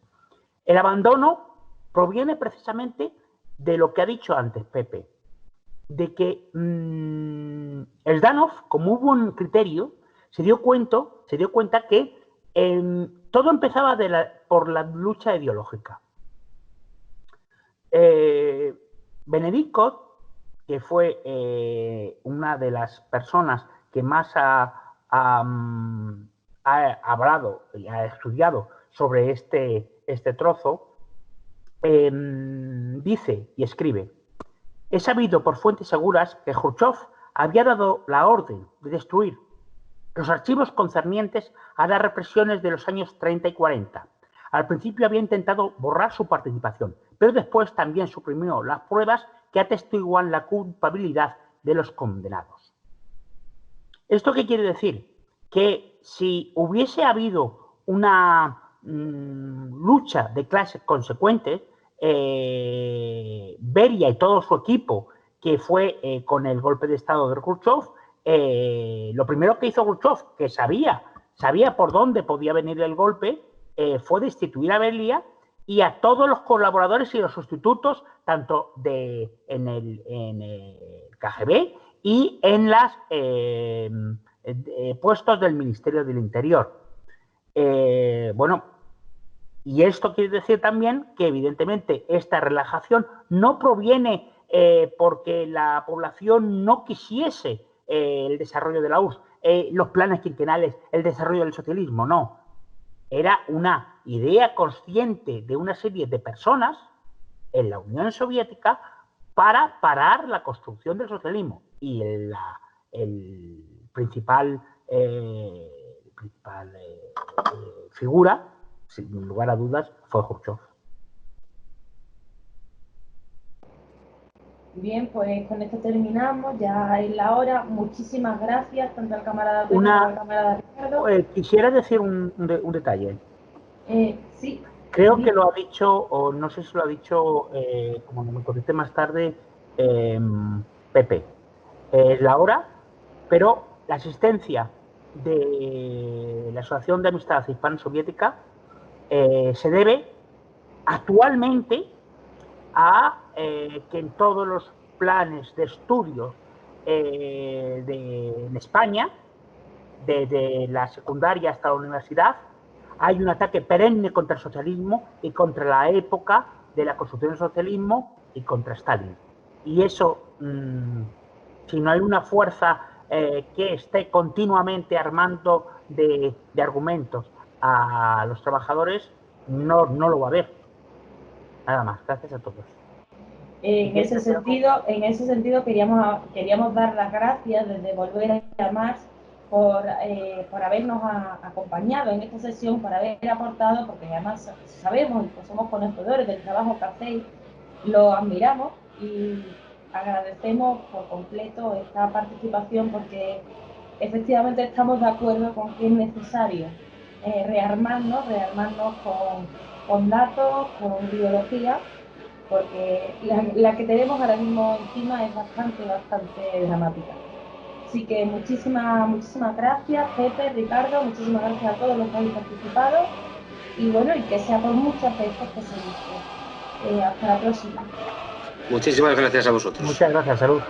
El abandono proviene precisamente de lo que ha dicho antes Pepe, de que Zhdanov, como hubo un criterio, se dio cuenta que todo empezaba por la lucha ideológica. Benedicto, que fue una de las personas que más ha hablado y ha estudiado sobre este trozo, dice y escribe: he sabido por fuentes seguras que Khrushchev había dado la orden de destruir los archivos concernientes a las represiones de los años 30 y 40. Al principio había intentado borrar su participación, pero después también suprimió las pruebas que atestiguan la culpabilidad de los condenados. ¿Esto qué quiere decir? Que si hubiese habido una lucha de clases consecuente, Beria y todo su equipo, que fue con el golpe de Estado de Khrushchev, lo primero que hizo Khrushchev, que sabía por dónde podía venir el golpe, fue destituir a Beria y a todos los colaboradores y los sustitutos, tanto en el KGB y en los puestos del Ministerio del Interior. Bueno, y esto quiere decir también que evidentemente esta relajación no proviene porque la población no quisiese el desarrollo de la URSS, los planes quinquenales, el desarrollo del socialismo, no. Era una idea consciente de una serie de personas en la Unión Soviética para parar la construcción del socialismo. Y el principal figura, sin lugar a dudas, fue Khrushchev. Bien, pues con esto terminamos, ya es la hora. Muchísimas gracias, tanto al camarada como al camarada Ricardo. Quisiera decir un detalle. Sí. Creo que lo ha dicho, o no sé si lo ha dicho, como me contesté más tarde, Pepe. Es la hora, pero la asistencia de la Asociación de Amistad Hispano-Soviética se debe actualmente a que en todos los planes de estudios en España, desde la secundaria hasta la universidad, hay un ataque perenne contra el socialismo y contra la época de la construcción del socialismo y contra Stalin. y eso, si no hay una fuerza que esté continuamente armando de argumentos a los trabajadores, no lo va a haber. Nada más, gracias a todos. En ese sentido queríamos dar las gracias desde Volver a Marx por habernos acompañado en esta sesión, por haber aportado, porque además sabemos, pues somos conocedores del trabajo que hacéis, lo admiramos y agradecemos por completo esta participación, porque efectivamente estamos de acuerdo con que es necesario rearmarnos con datos, con biología, porque la que tenemos ahora mismo encima es bastante dramática. Así que muchísimas gracias, Pepe, Ricardo, muchísimas gracias a todos los que habéis participado, y bueno, y que sea por muchas veces que se dice. Hasta la próxima. Muchísimas gracias a vosotros. Muchas gracias, salud.